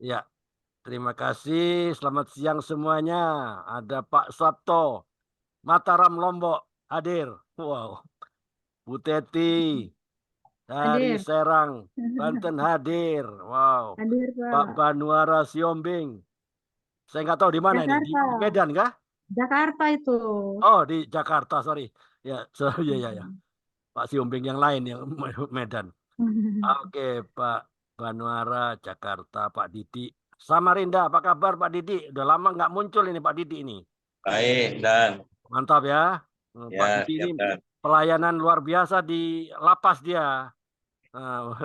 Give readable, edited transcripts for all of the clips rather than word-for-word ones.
Ya, terima kasih. Selamat siang semuanya. Ada Pak Sabto, Mataram Lombok hadir. Wow, Bu Teti dari Hadir. Serang, Banten hadir. Wow, Hadir, Pak Pak. Banuara Siombing. Saya nggak tahu di mana ini. Di Jakarta. Medan kah? Jakarta itu. Oh, di Jakarta. Sorry. Ya, ya, ya, ya. Hmm. Pak Siombing yang lain yang Medan. Oke, Pak Banuara, Jakarta, Pak Didi. Samarinda, apa kabar Pak Didi? Udah lama nggak muncul ini Pak Didi ini. Baik, Dan. Mantap ya. Pak Ya, Didi ini siap, Dan. pelayanan luar biasa di lapas dia. Nah,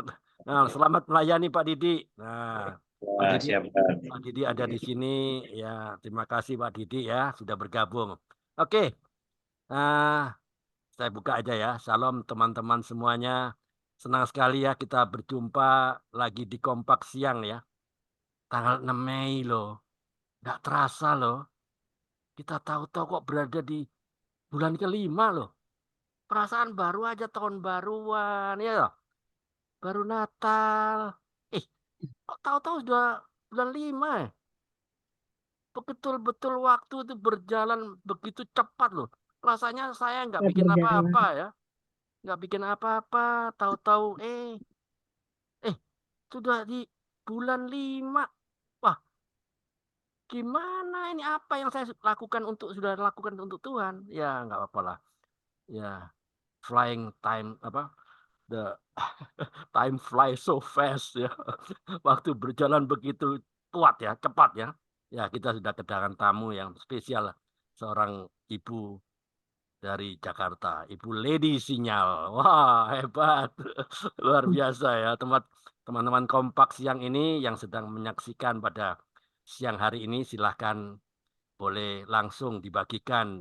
nah, selamat melayani Pak Didi. Nah, Pak Ya, Didi, siap, Dan. Pak Didi ada di sini. Ya, terima kasih Pak Didi ya sudah bergabung. Oke, nah, saya buka aja ya. Salam teman-teman semuanya. Senang sekali ya kita berjumpa lagi di Kompak Siang ya. Tanggal 6 Mei loh. Nggak terasa loh. Kita tahu-tahu kok berada di bulan kelima loh. Perasaan baru aja tahun baruan ya loh. Baru Natal. Kok tahu-tahu sudah bulan 5 ya? Betul-betul waktu itu berjalan begitu cepat loh. Rasanya saya nggak Ya, bikin berjalan. apa-apa ya. Nggak bikin apa-apa. Tahu-tahu eh sudah di bulan 5. Wah, gimana ini apa yang saya lakukan sudah lakukan untuk Tuhan? Ya nggak apa-apa lah. Ya, flying time apa? The time fly so fast ya. Waktu berjalan begitu kuat ya, cepat ya. Ya, kita sudah kedatangan tamu yang spesial, seorang ibu dari Jakarta, Ibu Lady Sinyal. Wah, hebat. Luar biasa ya, teman-teman Kompak siang ini yang sedang menyaksikan pada siang hari ini, silahkan boleh langsung dibagikan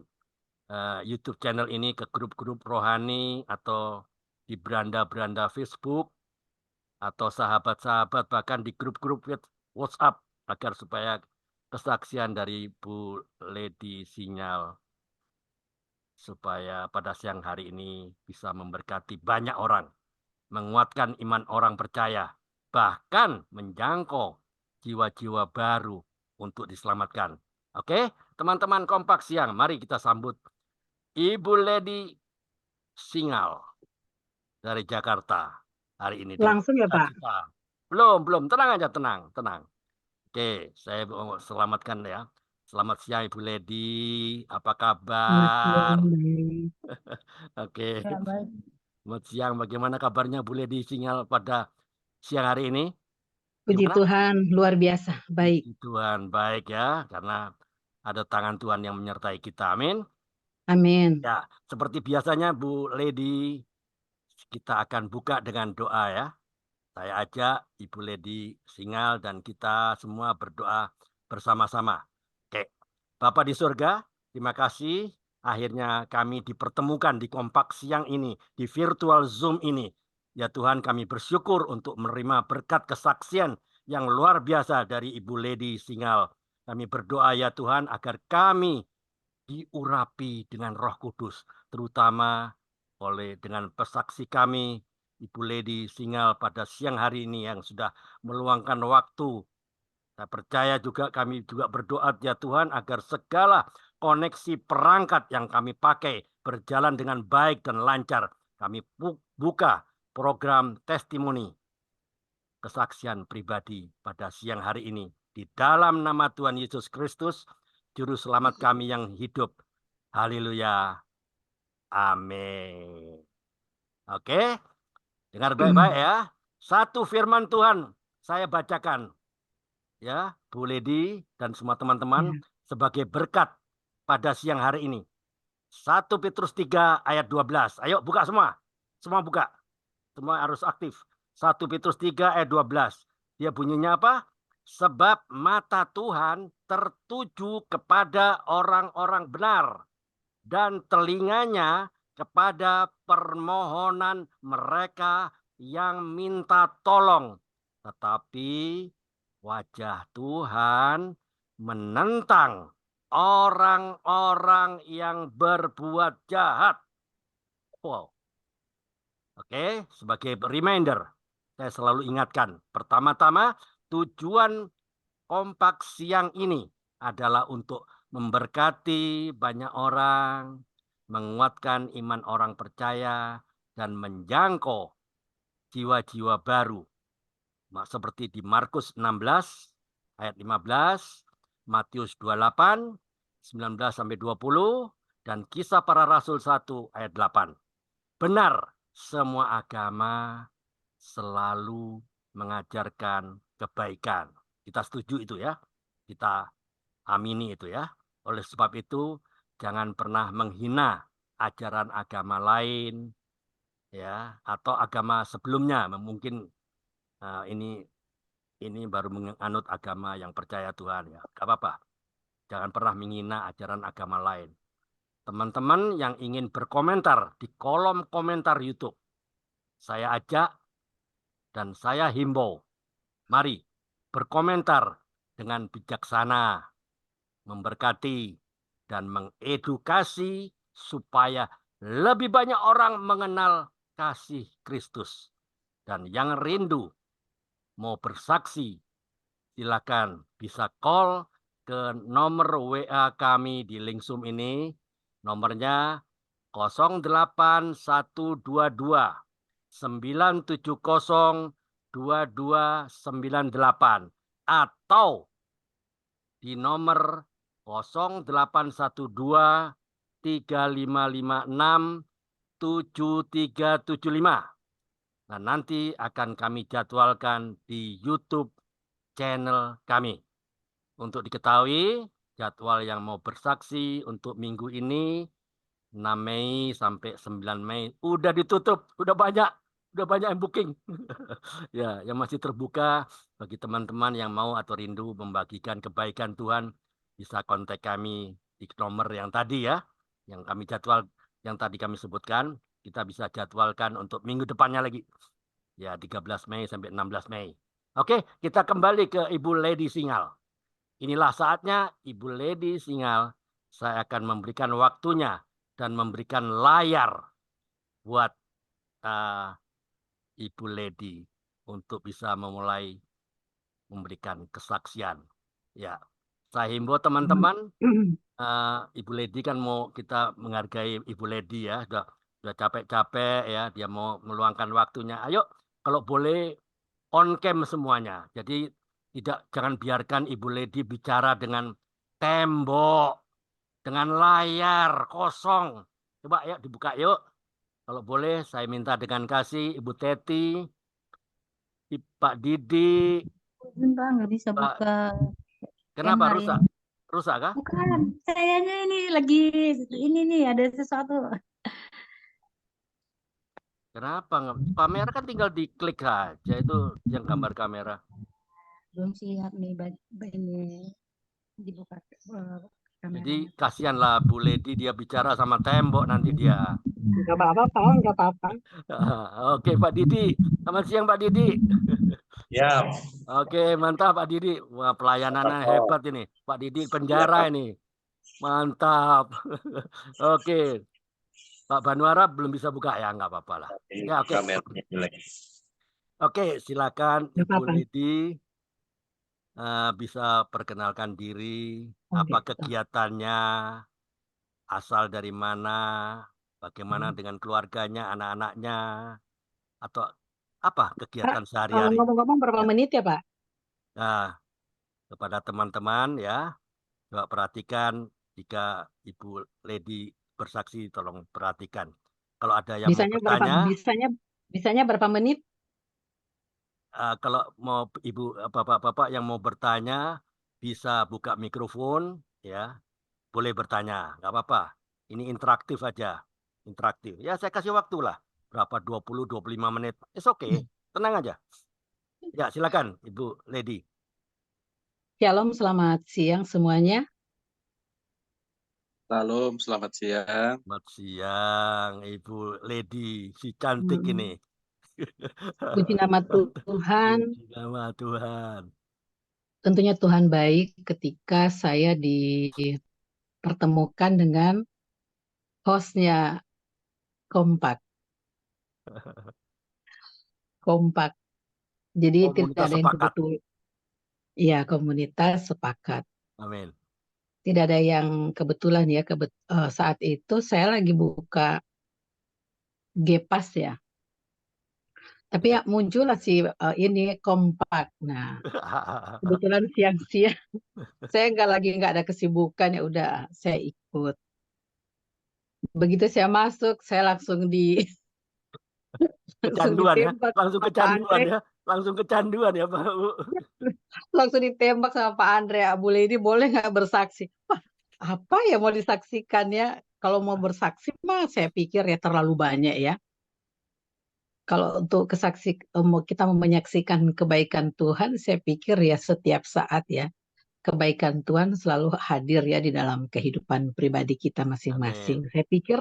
YouTube channel ini ke grup-grup rohani atau di beranda-beranda Facebook atau sahabat-sahabat bahkan di grup-grup WhatsApp agar supaya kesaksian dari Bu Lady Sinyal supaya pada siang hari ini bisa memberkati banyak orang, menguatkan iman orang percaya, bahkan menjangkau jiwa-jiwa baru untuk diselamatkan. Oke, teman-teman Kompak Siang, mari kita sambut Ibu Lady Singal dari Jakarta hari ini dengan Langsung ya, Pak. sukacita. Belum, tenang aja, tenang. Oke, saya mau selamatkan ya. Selamat siang Ibu Lady, apa Selamat siang, kabar? baik. Oke, Ya, baik. selamat siang. Bagaimana kabarnya Bu Lady Sinyal pada siang hari ini? Puji Gimana? Tuhan, luar biasa. Baik. Puji Tuhan, baik ya, karena ada tangan Tuhan yang menyertai kita. Amin. Amin. Ya, seperti biasanya Bu Lady, kita akan buka dengan doa ya. Saya ajak Ibu Lady Singal dan kita semua berdoa bersama-sama. Oke, Bapak di surga, terima kasih. Akhirnya kami dipertemukan di Kompak siang ini, di virtual Zoom ini. Ya Tuhan, kami bersyukur untuk menerima berkat kesaksian yang luar biasa dari Ibu Lady Singal. Kami berdoa ya Tuhan agar kami diurapi dengan Roh Kudus, terutama dengan pesaksi kami Ibu Lady Singal pada siang hari ini yang sudah meluangkan waktu. Saya percaya juga kami juga berdoa ya Tuhan agar segala koneksi perangkat yang kami pakai berjalan dengan baik dan lancar. Kami buka program testimoni kesaksian pribadi pada siang hari ini. Di dalam nama Tuhan Yesus Kristus, Juru Selamat kami yang hidup. Haleluya. Amin. Oke, dengar baik-baik ya. Satu firman Tuhan saya bacakan ya, Bu Lady dan semua teman-teman Ya. sebagai berkat pada siang hari ini. 1 Petrus 3 ayat 12. Ayo buka semua. Semua buka. Semua harus aktif. 1 Petrus 3 ayat 12. Dia bunyinya apa? Sebab mata Tuhan tertuju kepada orang-orang benar dan telinganya kepada permohonan mereka yang minta tolong. Tetapi wajah Tuhan menentang orang-orang yang berbuat jahat. Wow. Oke, sebagai reminder, saya selalu ingatkan. Pertama-tama, tujuan Kompak siang ini adalah untuk memberkati banyak orang, menguatkan iman orang percaya, dan menjangkau jiwa-jiwa baru. Seperti di Markus 16 ayat 15, Matius 28, 19 sampai 20, dan Kisah Para Rasul 1 ayat 8. Benar, semua agama selalu mengajarkan kebaikan. Kita setuju itu ya. Kita amini itu ya. Oleh sebab itu, jangan pernah menghina ajaran agama lain ya atau agama sebelumnya. Mungkin ini baru menganut agama yang percaya Tuhan ya. Gak apa-apa. Jangan pernah menghina ajaran agama lain. Teman-teman yang ingin berkomentar di kolom komentar YouTube, saya ajak dan saya himbau, mari berkomentar dengan bijaksana, memberkati, dan mengedukasi supaya lebih banyak orang mengenal kasih Kristus. Dan yang rindu mau bersaksi, silakan bisa call ke nomor WA kami di link Zoom ini. Nomornya 08122 970 2298 atau di nomor 0812 3556 7375. Nah, nanti akan kami jadwalkan di YouTube channel kami. Untuk diketahui, jadwal yang mau bersaksi untuk minggu ini 6 Mei sampai 9 Mei udah ditutup, udah banyak yang booking. Ya, yang masih terbuka bagi teman-teman yang mau atau rindu membagikan kebaikan Tuhan, bisa kontak kami di nomor yang tadi ya, yang kami jadwal, yang tadi kami sebutkan, kita bisa jadwalkan untuk minggu depannya lagi. Ya, 13 Mei sampai 16 Mei. Oke, kita kembali ke Ibu Lady Singal. Inilah saatnya Ibu Lady Singal, saya akan memberikan waktunya dan memberikan layar buat Ibu Lady untuk bisa memulai memberikan kesaksian. Ya, saya himbau teman-teman, Ibu Lady kan mau kita menghargai Ibu Lady ya, sudah capek-capek ya, dia mau meluangkan waktunya. Ayo, kalau boleh on cam semuanya. Jadi jangan biarkan Ibu Lady bicara dengan tembok, dengan layar kosong. Coba ya dibuka yuk. Kalau boleh saya minta dengan kasih Ibu Teti, Pak Didi, Enggak bisa Pak. buka yang Kenapa hari rusak? ini. Rusak kah? Bukan, sayangnya ini lagi ini nih ada sesuatu. Kenapa? Kamera kan tinggal diklik aja itu yang gambar kamera. Belum siap nih ini dibuka Jadi kameranya. kasihanlah Bu Lady, dia bicara sama tembok nanti dia. Nggak apa-apa, Pak. Nggak apa-apa. Oke Pak Didi, selamat siang Pak Didi. Ya, Oke mantap Pak Didi. Wah pelayanannya Pak. hebat ini. Pak Didi Ya, penjara Pak. ini. Mantap. Oke, Pak Banuara belum bisa buka ya, nggak apa-apa lah. Ini Ya oke. kameranya jelek. Oke, silakan Nggak Ibu apa-apa. Lady bisa perkenalkan diri, Oh, apa gitu. kegiatannya, asal dari mana, bagaimana dengan keluarganya, anak-anaknya, atau apa Pak, kegiatan sehari-hari. ngomong-ngomong berapa Ya. menit ya, Pak? Nah, kepada teman-teman ya, coba perhatikan jika Ibu Lady bersaksi, tolong perhatikan. Kalau ada yang mau Bisanya berapa? bertanya, Bisanya berapa menit? kalau mau Ibu Bapak-bapak yang mau bertanya bisa buka mikrofon ya, boleh bertanya, nggak apa-apa. Ini interaktif aja, interaktif. Ya saya kasih waktu lah, berapa 20-25 menit. It's okay, tenang aja. Ya silakan Ibu Lady. Shalom, selamat siang semuanya. Salam, selamat siang. Selamat siang Ibu Lady, si cantik ini. Puji nama Tuhan. Puji nama Tuhan. Tentunya Tuhan baik ketika saya dipertemukan dengan hostnya Kompak. Kompak. Jadi tidak Komunitas ada yang sepakat. kebetulan. Iya, komunitas sepakat. Amin. Tidak ada yang kebetulan ya. Saat itu saya lagi buka Gepas ya. Tapi Ya. ya muncullah ini Kompak. Nah, kebetulan siang-siang saya nggak ada kesibukan, ya udah saya ikut. Begitu saya masuk, saya langsung langsung Kecanduan ya, ditembak langsung sama Pak kecanduan Andre. ya, langsung kecanduan ya Pak Bu. Langsung ditembak sama Pak Andre. Bu Lady boleh nggak bersaksi? Wah, apa ya mau disaksikan ya? Kalau mau bersaksi mah saya pikir ya terlalu banyak ya. Kalau untuk kita mau menyaksikan kebaikan Tuhan, saya pikir ya setiap saat ya kebaikan Tuhan selalu hadir ya di dalam kehidupan pribadi kita Amin. masing-masing. Saya pikir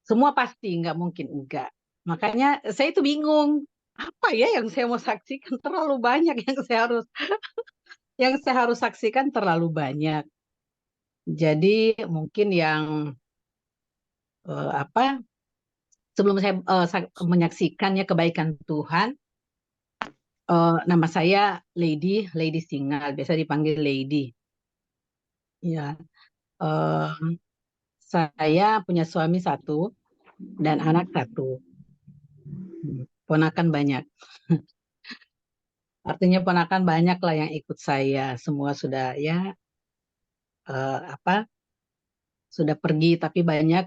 semua pasti, nggak mungkin enggak. Makanya saya itu bingung, apa ya yang saya mau saksikan, terlalu banyak yang saya harus saksikan terlalu banyak. Jadi mungkin apa sebelum saya menyaksikannya kebaikan Tuhan, nama saya Lady Singal, biasa dipanggil Lady. Ya, eh, saya punya suami satu dan anak satu. Ponakan banyak. Artinya ponakan banyak lah yang ikut saya. Semua sudah apa sudah pergi, tapi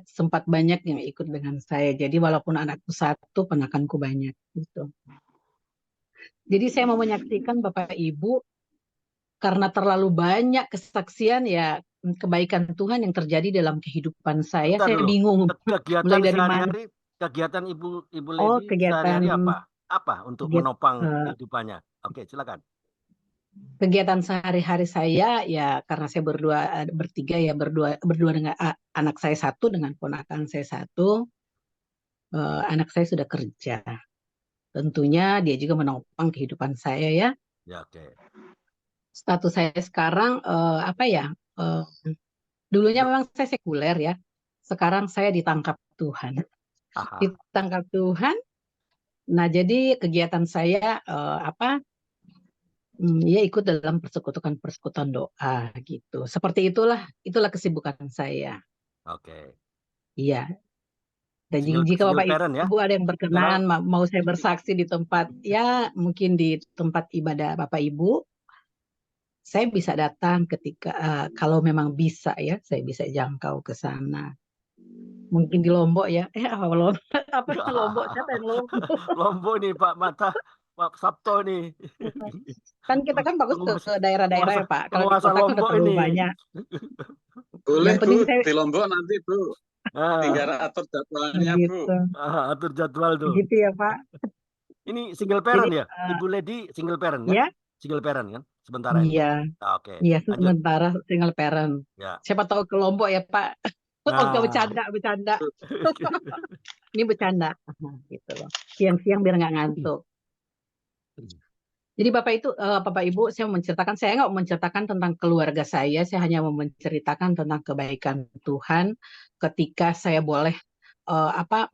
sempat banyak yang ikut dengan saya. Jadi walaupun anakku satu, ponakanku banyak gitu. Jadi saya mau menyaksikan Bapak Ibu karena terlalu banyak kesaksian ya kebaikan Tuhan yang terjadi dalam kehidupan saya. Bentar Saya dulu. bingung mulai Kegiatan dari mana. sehari-hari, kegiatan Ibu Oh, Lady kegiatan sehari-hari apa untuk kegiatan, menopang kehidupannya? Oke, silakan. kegiatan sehari-hari saya ya karena saya bertiga ya berdua dengan anak saya satu dengan ponakan saya satu. Anak saya sudah kerja. Tentunya dia juga menopang kehidupan saya ya. Ya, oke. Status saya sekarang apa ya? eh, Dulunya memang saya sekuler ya. Sekarang saya ditangkap Tuhan. Aha. Ditangkap Tuhan. Nah, jadi kegiatan saya apa? Ya ikut dalam persekutuan doa gitu. Seperti itulah kesibukan saya. Oke. Iya. Dan jika Single Bapak parent ya. Ibu ada yang berkenan Sekarang mau saya bersaksi di tempat ya mungkin di tempat ibadah Bapak Ibu, saya bisa datang ketika kalau memang bisa ya, saya bisa jangkau ke sana. Mungkin di Lombok ya. Apa Lombok? Apa Lombok? Siapa yang Lombok? Lombok nih Pak Mata, Pak Sabto nih. Kan kita kan bagus ke Penguasa, daerah-daerah penguasa, ya Pak. Kalau di penguasa kota kan udah Lombok terlalu ini. banyak. Boleh Yang Bu, penting saya di Lombok nanti Bu, tinggal Ah, atur jadwalnya Bu. gitu. atur jadwal tuh. Gitu ya Pak. Ini single Jadi parent ya? Ibu Lady single parent kan? ya, Single parent kan? Sementara ini. iya, Oke, iya lanjut. sementara single parent. Ya. Siapa tahu ke Lombok ya Pak. Oh, nggak Nah, bercanda. Ini bercanda. Gitu loh. Siang-siang biar nggak ngantuk. Jadi Bapak Ibu, saya nggak mau menceritakan tentang keluarga saya hanya mau menceritakan tentang kebaikan Tuhan ketika saya boleh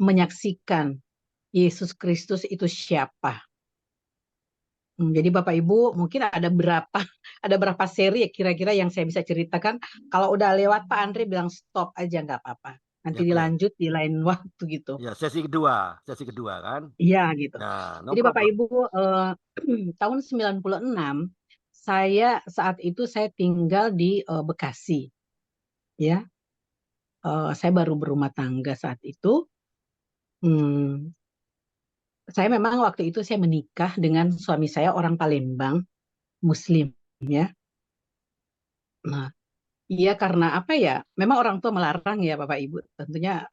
menyaksikan Yesus Kristus itu siapa. Jadi Bapak Ibu mungkin ada berapa seri ya kira-kira yang saya bisa ceritakan. Kalau udah lewat Pak Andre bilang stop aja nggak apa-apa. Nanti ya, oke. dilanjut di lain waktu gitu. Ya, sesi kedua kan? Iya gitu. Nah, no Jadi Bapak problem. Ibu tahun 96 saat itu saya tinggal di Bekasi. Ya, saya baru berumah tangga saat itu. Hmm, saya memang waktu itu saya menikah dengan suami saya orang Palembang, Muslim ya. Nah, iya karena apa ya? Memang orang tua melarang ya Bapak Ibu. Tentunya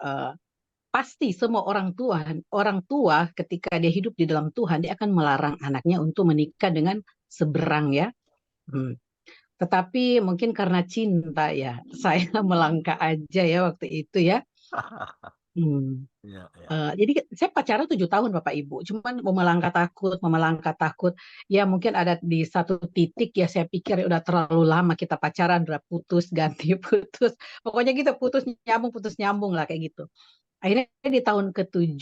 pasti semua orang tua ketika dia hidup di dalam Tuhan dia akan melarang anaknya untuk menikah dengan seberang ya. Hmm. Tetapi mungkin karena cinta ya, saya melangkah aja ya waktu itu ya. Hmm. Ya, ya. Jadi saya pacaran 7 tahun Bapak Ibu, cuman mau melangkah takut. Ya mungkin ada di satu titik ya saya pikir ya udah terlalu lama kita pacaran, udah putus ganti putus. Pokoknya gitu putus nyambung lah kayak gitu. Akhirnya di tahun ke-7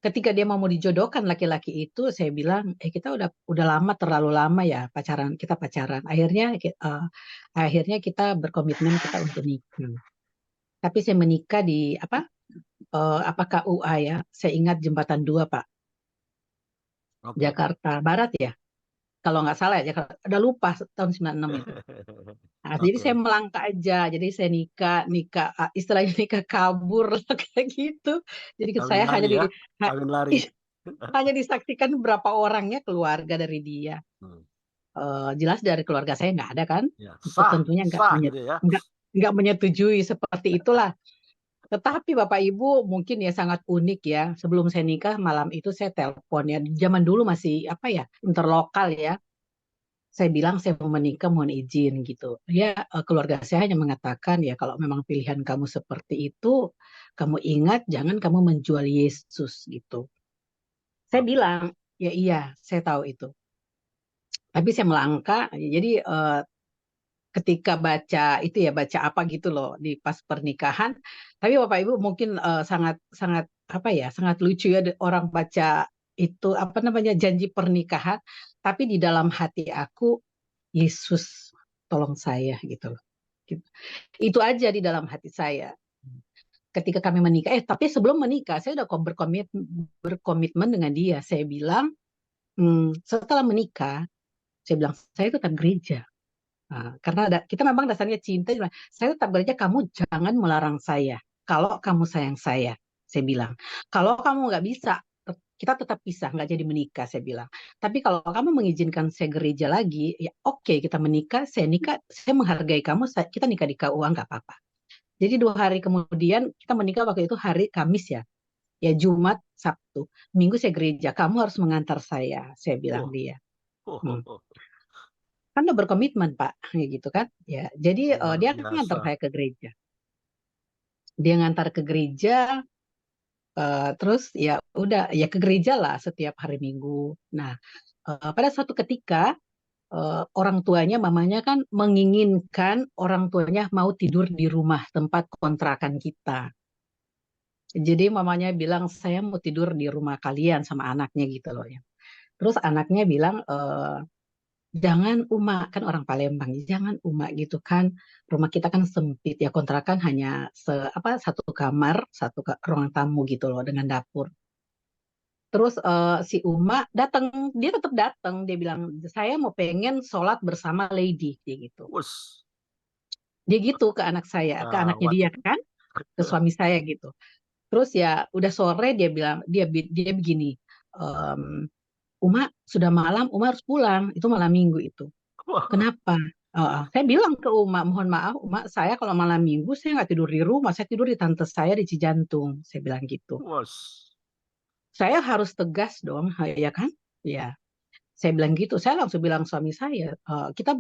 ketika dia mau dijodohkan laki-laki itu, saya bilang, kita udah lama, terlalu lama ya pacaran, kita pacaran. Akhirnya kita berkomitmen kita untuk nikah. Tapi saya menikah di apakah KUA ya? Saya ingat Jembatan 2 Pak, Oke. Jakarta Barat ya. Kalau nggak salah ya, Jakarta. Udah lupa tahun 96 itu. Nah, jadi Oke. saya melangkah aja. Jadi saya nikah istilahnya nikah kabur kayak gitu. Jadi Kawin saya lari ya, kawin lari. hanya disaksikan beberapa orangnya keluarga dari dia. Hmm. Jelas dari keluarga saya nggak ada kan, Ya, tentunya sah gitu ya. nggak menyetujui seperti itulah. Tetapi Bapak Ibu mungkin ya sangat unik ya. Sebelum saya nikah malam itu saya telepon ya. Zaman dulu masih interlokal ya. Saya bilang saya mau menikah, mohon izin gitu. Ya keluarga saya hanya mengatakan ya kalau memang pilihan kamu seperti itu, kamu ingat jangan kamu menjual Yesus gitu. Saya bilang ya iya saya tahu itu. Tapi saya melangkah. Jadi ketika baca itu ya baca apa gitu loh di pas pernikahan. Tapi Bapak Ibu mungkin sangat sangat sangat lucu ya orang baca itu janji pernikahan. Tapi di dalam hati aku Yesus tolong saya gitu loh. Gitu. Itu aja di dalam hati saya. Ketika kami menikah, tapi sebelum menikah saya udah berkomitmen dengan dia. Saya bilang setelah menikah, saya bilang saya tetap gereja. Nah, karena kita memang dasarnya cinta. Saya tetap gereja, kamu jangan melarang saya. Kalau kamu sayang saya bilang. Kalau kamu nggak bisa, kita tetap pisah, nggak jadi menikah, saya bilang. Tapi kalau kamu mengizinkan saya gereja lagi, ya oke, kita menikah, saya nikah, saya menghargai kamu, kita nikah di KUA, nggak apa-apa. Jadi 2 hari kemudian, kita menikah waktu itu hari Kamis ya. Ya Jumat, Sabtu. Minggu saya gereja, kamu harus mengantar saya bilang dia. Kan udah berkomitmen Pak, kayak gitu kan. Ya, jadi Luar dia ngantar biasa. saya ke gereja. Dia ngantar ke gereja, terus ya udah ya ke gereja lah setiap hari Minggu. Nah, pada suatu ketika orang tuanya, mamanya kan menginginkan orang tuanya mau tidur di rumah tempat kontrakan kita. Jadi mamanya bilang saya mau tidur di rumah kalian sama anaknya gitu loh ya. Terus anaknya bilang jangan Uma, kan orang Palembang, jangan Uma gitu kan, rumah kita kan sempit ya, kontrakan hanya satu kamar, ruang tamu gitu loh dengan dapur. Terus si Uma datang, dia tetap datang, dia bilang saya mau pengen sholat bersama Lady, dia gitu. Wus. Dia gitu ke anak saya, ke anaknya Gawat dia itu. kan, ke suami saya gitu. Terus ya udah sore dia bilang dia begini, Uma sudah malam, Uma harus pulang, itu malam minggu itu. Kenapa? Saya bilang ke Uma, mohon maaf Uma, saya kalau malam minggu saya nggak tidur di rumah, saya tidur di tante saya di Cijantung, saya bilang gitu. Wus. Saya harus tegas dong, ya kan? Ya, saya bilang gitu. Saya langsung bilang suami saya, kita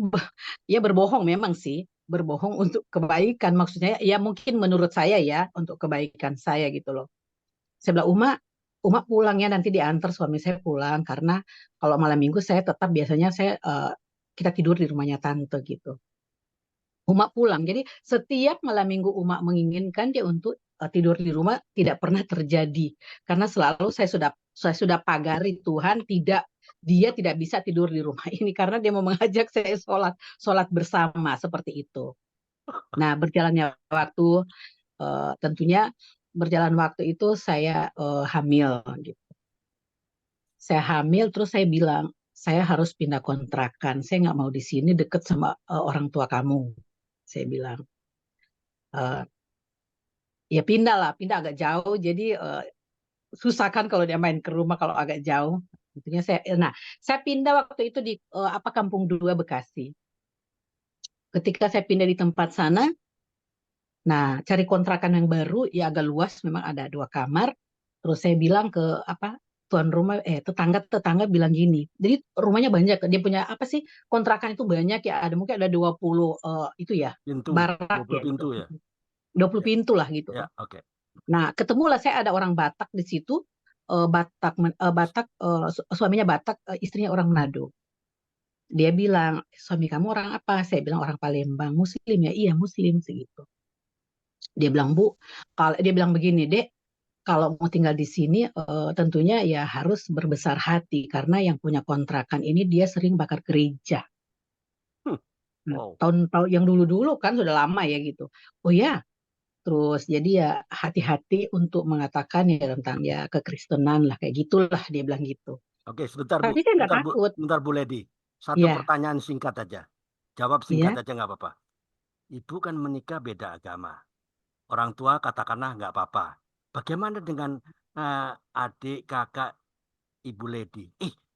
ya berbohong memang sih, berbohong untuk kebaikan, maksudnya ya mungkin menurut saya ya untuk kebaikan saya gitu loh. Saya bilang Uma pulang ya, nanti diantar suami saya pulang karena kalau malam minggu saya tetap biasanya kita tidur di rumahnya tante gitu. Uma pulang. Jadi setiap malam minggu Uma menginginkan dia untuk tidur di rumah, tidak pernah terjadi. Karena selalu saya sudah pagari Tuhan, dia tidak bisa tidur di rumah ini karena dia mau mengajak saya sholat bersama seperti itu. Nah, berjalannya waktu, tentunya berjalan waktu itu saya hamil gitu. Saya hamil terus saya bilang saya harus pindah kontrakan. Saya nggak mau di sini deket sama orang tua kamu. Saya bilang ya pindah agak jauh. Jadi susah kan kalau dia main ke rumah kalau agak jauh. Tentunya saya pindah waktu itu di Kampung 2 Bekasi. Ketika saya pindah di tempat sana, nah cari kontrakan yang baru ya agak luas, memang ada 2 kamar. Terus saya bilang ke tuan rumah, tetangga bilang gini. Jadi rumahnya banyak, dia punya kontrakan itu banyak ya, mungkin ada 20 itu ya, Pintu, barak 20 ya pintu gitu. ya. 20 Ya. pintu lah gitu. Ya, oke. Nah, ketemulah saya ada orang Batak di situ, suaminya Batak, istrinya orang Manado. Dia bilang, suami kamu orang apa? Saya bilang orang Palembang, Muslim ya? Iya Muslim segitu. Dia bilang begini, Dek, kalau mau tinggal di sini tentunya ya harus berbesar hati karena yang punya kontrakan ini dia sering bakar gereja. Hmm, Nah, Wow. tahun-tahun yang dulu-dulu kan sudah lama ya gitu. Oh ya, terus jadi ya hati-hati untuk mengatakan ya tentang ya kekristenan lah kayak gitulah dia bilang gitu. Oke, sebentar Bu, Tapi saya nggak sebentar Bu, takut. sebentar Bu Lady. Satu Ya, pertanyaan singkat aja. Jawab singkat ya, aja nggak apa-apa. Ibu kan menikah beda agama. Orang tua katakanlah nggak apa-apa. Bagaimana dengan adik kakak Ibu Lady?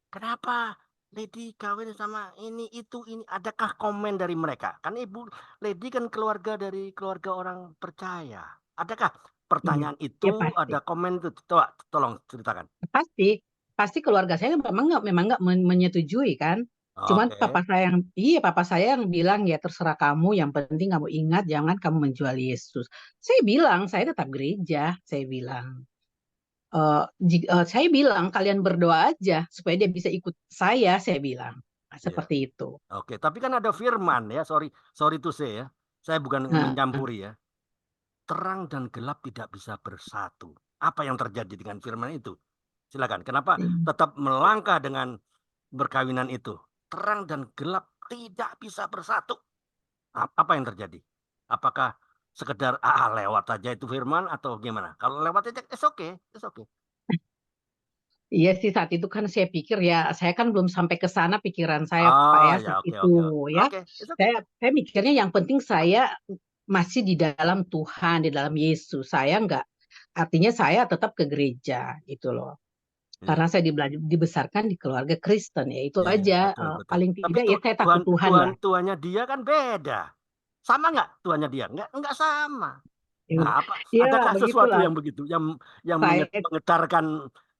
Kenapa Lady kawin sama ini itu ini? Adakah komen dari mereka? Kan Ibu Lady kan keluarga dari keluarga orang percaya. Adakah iya, pertanyaan ya itu pasti, ada komen itu? Coba tolong ceritakan. pasti, pasti keluarga saya memang nggak menyetujui kan. Cuman Oke. papa saya yang bilang ya terserah kamu, yang penting kamu ingat jangan kamu menjual Yesus. Saya bilang saya tetap gereja, saya bilang. Saya bilang kalian berdoa aja supaya dia bisa ikut saya bilang. Nah, Iya. seperti itu. Oke, tapi kan ada firman ya, sorry, sorry to say ya. Saya bukan Nah, mencampuri ya. Terang dan gelap tidak bisa bersatu. Apa yang terjadi dengan firman itu? Silakan. Kenapa tetap melangkah dengan berkawinan itu? Terang dan gelap tidak bisa bersatu. Apa yang terjadi? Apakah sekedar lewat aja itu firman atau gimana? Kalau lewat aja, it's okay, it's okay. iya sih saat itu kan saya pikir ya, saya kan belum sampai ke sana pikiran saya Pak Oh ya ya, saat oke, itu oke, oke. ya. Oke, it's okay. Saya mikirnya yang penting saya masih di dalam Tuhan, di dalam Yesus. Saya nggak, artinya saya tetap ke gereja gitu loh. Karena Iya. saya dibesarkan di keluarga Kristen ya itu Iya, iya, aja. betul, betul. Paling Tapi tidak ya saya takut Tuhan lah. Tuhannya dia kan beda. Sama nggak tuhannya dia? Nggak sama. Nah, Ya adakah sesuatu begitulah. yang begitu, yang Saya menggetarkan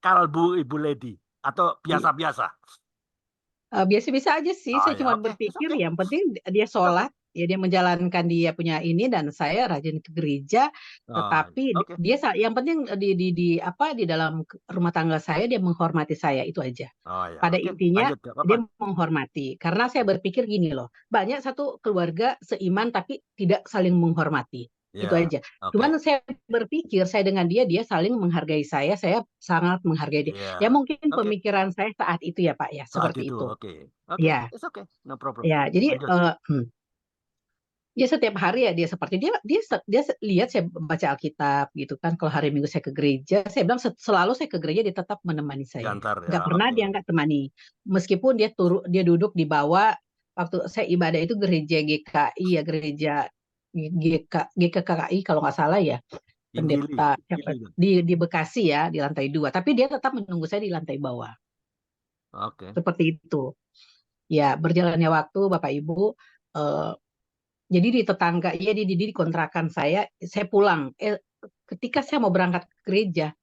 kalbu Ibu Lady atau biasa-biasa? biasa-biasa aja sih. Oh Saya ya, cuma oke, it's berpikir okay, yang penting dia it's okay. sholat, ya dia menjalankan dia punya ini dan saya rajin ke gereja. Oh, Tetapi oke. yang penting di dalam rumah tangga saya dia menghormati saya itu aja. Oh ya, Pada oke. intinya Lanjut, nggak apa-apa. dia menghormati. Karena saya berpikir gini loh, banyak satu keluarga seiman tapi tidak saling menghormati. Itu Ya, aja. oke. Cuman saya berpikir saya dengan dia saling menghargai saya sangat menghargai dia. Ya Ya, mungkin oke. pemikiran saya saat itu ya Pak ya, Saat seperti itu, itu. oke. Oke, Ya, it's okay, no problem. ya. Jadi Lanjut. ya setiap hari ya dia seperti dia lihat saya baca Alkitab gitu kan. Kalau hari Minggu saya ke gereja, saya bilang selalu saya ke gereja dia tetap menemani saya. Diantar ya, Nggak pernah oke. dia nggak temani. Meskipun dia duduk di bawah waktu saya ibadah itu gereja GKI ya gereja GKKI kalau nggak salah ya Injili, pendeta Injili kan? di Bekasi ya di lantai 2. Tapi dia tetap menunggu saya di lantai bawah. Oke. Seperti itu. Ya berjalannya waktu Bapak Ibu. eh, Jadi di tetangga, ya di kontrakan saya pulang. Ketika saya mau berangkat ke gereja,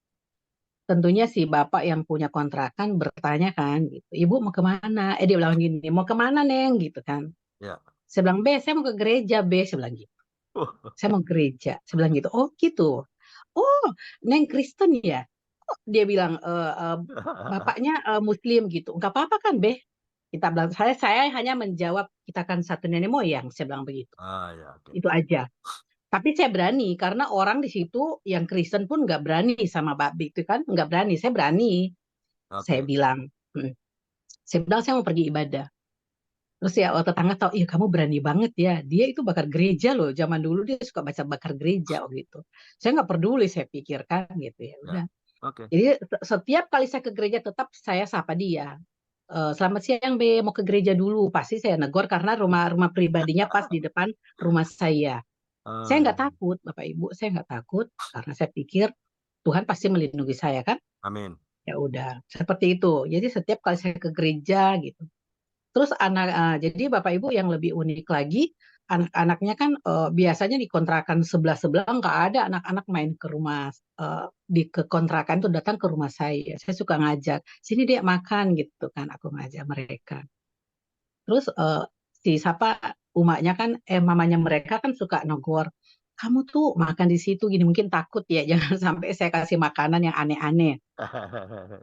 tentunya si bapak yang punya kontrakan bertanya kan, gitu, Ibu mau kemana? Dia bilang gini, mau kemana Neng? Gitu kan. Ya. Saya bilang, saya mau ke gereja, Saya bilang gitu. Saya mau ke gereja. Saya bilang gitu. Oh gitu. Oh, Neng Kristen ya? Oh, dia bilang, bapaknya Muslim gitu. Enggak apa-apa kan, Kita bilang, saya hanya menjawab, kita kan satu nenek moyang. Saya bilang begitu. Ah ya, oke. Itu aja. Tapi saya berani karena orang di situ yang Kristen pun nggak berani sama babi itu kan nggak berani. Saya berani. Saya Oke. bilang, saya mau pergi ibadah. Terus ya tetangga tahu, iya kamu berani banget ya. Dia itu bakar gereja loh. Zaman dulu dia suka baca bakar gereja gitu. Saya nggak peduli, saya pikirkan gitu ya. Ya. Udah. Oke. Jadi setiap kali saya ke gereja tetap saya sapa dia. Selamat siang mau ke gereja dulu. Pasti saya negor karena rumah pribadinya pas di depan rumah saya. Saya Ah, nggak takut, Bapak Ibu, saya nggak takut karena saya pikir Tuhan pasti melindungi saya kan. amin. Ya udah, seperti itu. Jadi setiap kali saya ke gereja gitu. Terus jadi Bapak Ibu yang lebih unik lagi, anak-anaknya kan biasanya di kontrakan sebelah-sebelah nggak ada anak-anak main ke rumah ke kontrakan itu datang ke rumah saya. Saya suka ngajak, sini dia makan gitu kan, aku ngajak mereka. Terus si siapa umaknya kan mamanya mereka kan suka negor. Kamu tuh makan di situ gini mungkin takut ya jangan sampai saya kasih makanan yang aneh-aneh.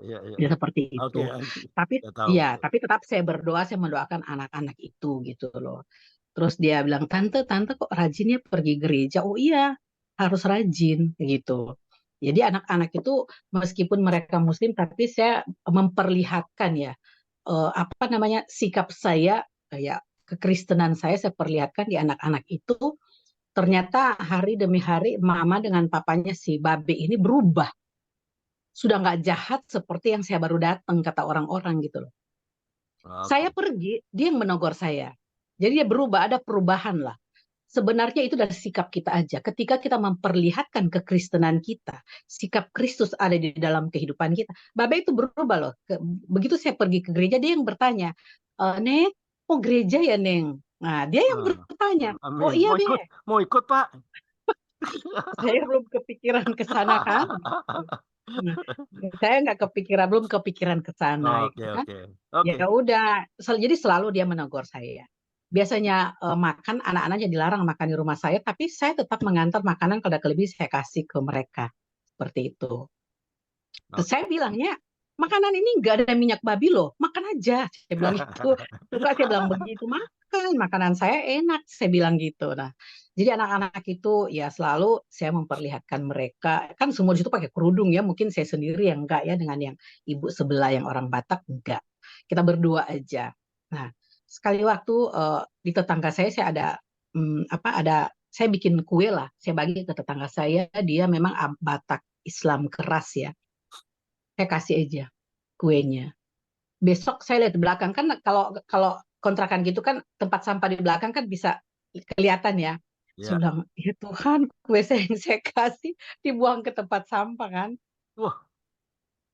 Ya, ya. Ya seperti Oke, itu. Tapi ya tahu. tapi tetap saya berdoa, saya mendoakan anak-anak itu gitu loh. Terus dia bilang, "Tante, tante kok rajinnya pergi gereja?" Oh iya, harus rajin gitu. Jadi anak-anak itu meskipun mereka Muslim, tapi saya memperlihatkan ya apa namanya sikap saya kayak kekristenan saya perlihatkan di anak-anak itu. Ternyata hari demi hari mama dengan papanya si Babe ini berubah. Sudah nggak jahat seperti yang saya baru datang kata orang-orang gitu loh. Saya Oke. pergi, dia yang menegur saya. Jadi dia berubah, ada perubahan lah. Sebenarnya itu dari sikap kita aja. Ketika kita memperlihatkan kekristenan kita, sikap Kristus ada di dalam kehidupan kita. Babe itu berubah loh. Begitu saya pergi ke gereja, dia yang bertanya, Neng, oh gereja ya Neng? Nah, dia yang bertanya, oh Amin. iya Mau Be, ikut, mau ikut Pak. saya belum kepikiran ke sana kan. Nah, saya nggak kepikiran, belum kepikiran ke sana, Oke, gitu kan. oke, oke. Ya udah, jadi selalu dia menegur saya. Biasanya makan anak-anaknya dilarang makan di rumah saya, tapi saya tetap mengantar makanan kalau ada kelebih saya kasih ke mereka. Seperti itu. Terus Oke. saya bilangnya, makanan ini nggak ada minyak babi loh, makan aja. Saya bilang gitu. Suka saya bilang begitu, makan, makanan saya enak, saya bilang gitu. Nah, jadi anak-anak itu ya selalu saya memperlihatkan mereka, kan semua di situ pakai kerudung ya, mungkin saya sendiri yang enggak ya, dengan yang ibu sebelah yang orang Batak, enggak. Kita berdua aja. Nah, sekali waktu di tetangga saya ada saya bikin kue lah, saya bagi ke tetangga saya, dia memang Batak Islam keras ya. Saya kasih aja kuenya. Besok saya lihat di belakang kan kalau kalau kontrakan gitu kan tempat sampah di belakang kan bisa kelihatan ya. Saya Ya. bilang, ya Tuhan, kue saya yang saya kasih dibuang ke tempat sampah kan. Wah,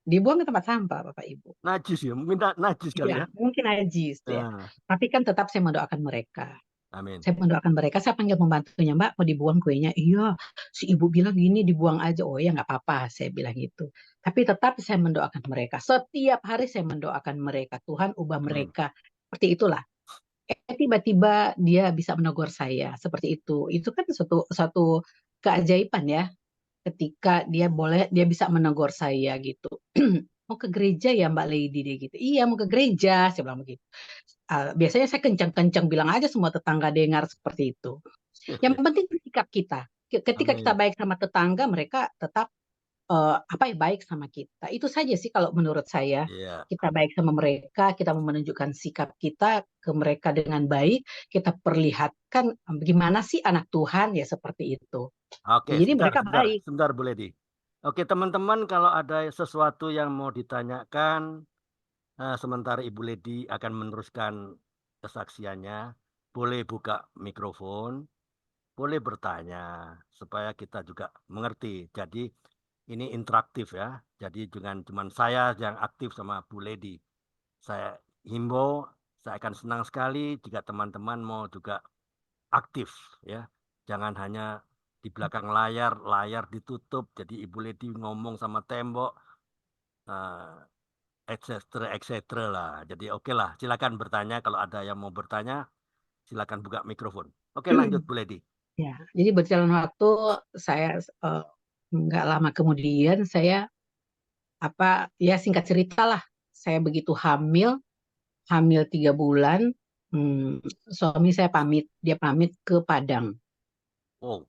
Dibuang ke tempat sampah Bapak Ibu. najis ya, mungkin najis kali Iya, ya. mungkin najis ya. Nah, Tapi kan tetap saya mendoakan mereka. amin. Saya mendoakan mereka, saya panggil pembantunya, Mbak, mau dibuang kuenya? Iya, si ibu bilang gini, dibuang aja. Oh ya nggak apa-apa, saya bilang gitu. Tapi tetap saya mendoakan mereka. Setiap hari saya mendoakan mereka. Tuhan ubah Amin. mereka. Seperti itulah. Tiba-tiba dia bisa menegur saya. Seperti itu. Itu kan satu keajaiban ya. Ketika dia bisa menegur saya gitu. Mau ke gereja ya Mbak Lady dia gitu. Iya mau ke gereja, saya bilang begitu. Biasanya saya kencang-kencang bilang aja semua tetangga dengar seperti itu. Yang penting sikap kita. Ketika kita Amin. baik sama tetangga, mereka tetap baik sama kita. Itu saja sih kalau menurut saya. Iya. Kita baik sama mereka, kita menunjukkan sikap kita ke mereka dengan baik, kita perlihatkan gimana sih anak Tuhan ya seperti itu. Oke, Jadi mereka baik. sebentar Bu Ledi. Oke, teman-teman, kalau ada sesuatu yang mau ditanyakan, sementara Ibu Ledi akan meneruskan kesaksiannya, boleh buka mikrofon, boleh bertanya, supaya kita juga mengerti. Jadi ini interaktif ya. Jadi jangan cuma saya yang aktif sama Bu Ledi. Saya himbau, saya akan senang sekali jika teman-teman mau juga aktif ya. Jangan hanya di belakang layar, layar ditutup, jadi Ibu Ledi ngomong sama tembok, etc. lah. Jadi oke lah, silakan bertanya kalau ada yang mau bertanya, silakan buka mikrofon. Oke, lanjut Bu Ledi. Ya, jadi berjalan waktu saya nggak lama kemudian saya singkat cerita lah, saya begitu hamil 3 bulan, suami saya dia pamit ke Padang. Oh,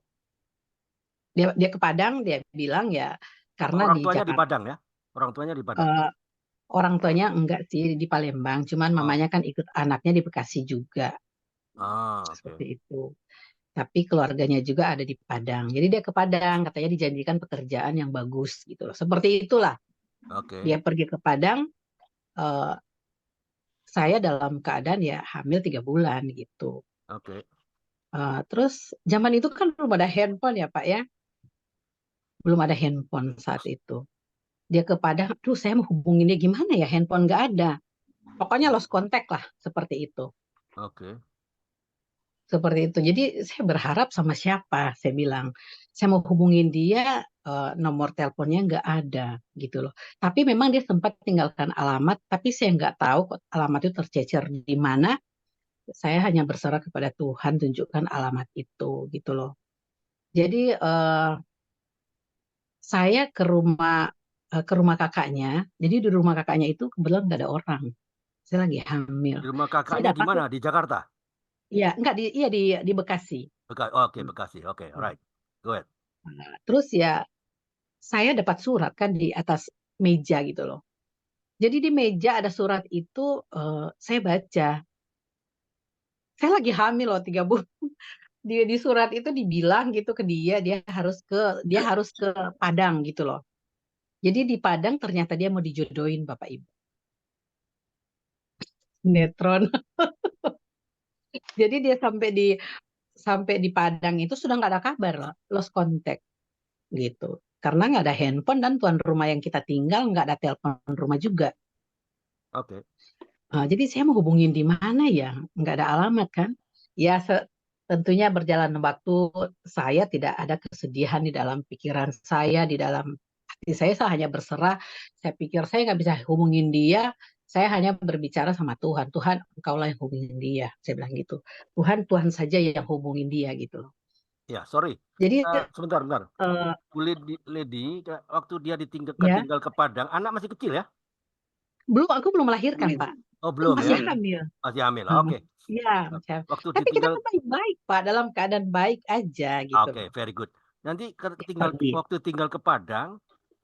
Dia ke Padang, dia bilang ya apa karena orang di tuanya di Jakarta Padang ya? Orang tuanya di Padang. orang tuanya enggak sih di Palembang, cuman Oh, mamanya kan ikut anaknya di Bekasi juga oke. seperti itu. Tapi keluarganya juga ada di Padang. Jadi dia ke Padang, katanya dijanjikan pekerjaan yang bagus gitu loh. Seperti itulah. Oke, Dia pergi ke Padang, eh, saya dalam keadaan ya hamil 3 bulan gitu. oke. Terus zaman itu kan belum ada handphone ya Pak ya, belum ada handphone saat itu. Dia ke Padang, tuh saya mau hubunginnya gimana ya, handphone nggak ada. Pokoknya lost contact lah, seperti itu. Oke. Seperti itu. Jadi saya berharap sama siapa, saya bilang. Saya mau hubungin dia, nomor teleponnya nggak ada gitu loh. Tapi memang dia sempat tinggalkan alamat, tapi saya nggak tahu kok alamat itu tercecer di mana. Saya hanya berserah kepada Tuhan, tunjukkan alamat itu gitu loh. Jadi saya ke rumah kakaknya. Jadi di rumah kakaknya itu kebetulan nggak ada orang. Saya lagi hamil. Di rumah Saya kakaknya di dapat mana? Di Jakarta? ya enggak di Bekasi. Oke, Bekasi. Oke, alright. Go ahead. Terus ya saya dapat surat kan di atas meja gitu loh. Jadi di meja ada surat itu, saya baca. Saya lagi hamil loh 3 bulan. Di surat itu dibilang gitu ke dia harus ke Padang gitu loh. Jadi di Padang ternyata dia mau dijodohin Bapak Ibu. Sinetron. Jadi dia sampai di Padang itu sudah nggak ada kabar loh, lost contact gitu. Karena nggak ada handphone dan tuan rumah yang kita tinggal nggak ada telepon rumah juga. Oke. Jadi saya mau hubungin di mana ya? Nggak ada alamat kan? Ya tentunya berjalan waktu saya tidak ada kesedihan di dalam pikiran saya, di dalam hati saya hanya berserah. Saya pikir saya nggak bisa hubungin dia. Saya hanya berbicara sama Tuhan. Tuhan, Engkaulah yang hubungin dia. Saya bilang gitu. Tuhan saja yang hubungin dia gitu loh. Ya, sorry. Jadi Sebentar. eh, Bu Lady, waktu dia ya ketinggal ke Padang, anak masih kecil ya? aku belum melahirkan Pak. Oh, belum Masih ya? hamil. Masih hamil. Oke. Iya, masih hamil. Waktu Tapi kita ditinggal, kan baik-baik Pak, dalam keadaan baik aja gitu oke, loh. very good. Nanti Pagi. waktu tinggal ke Padang,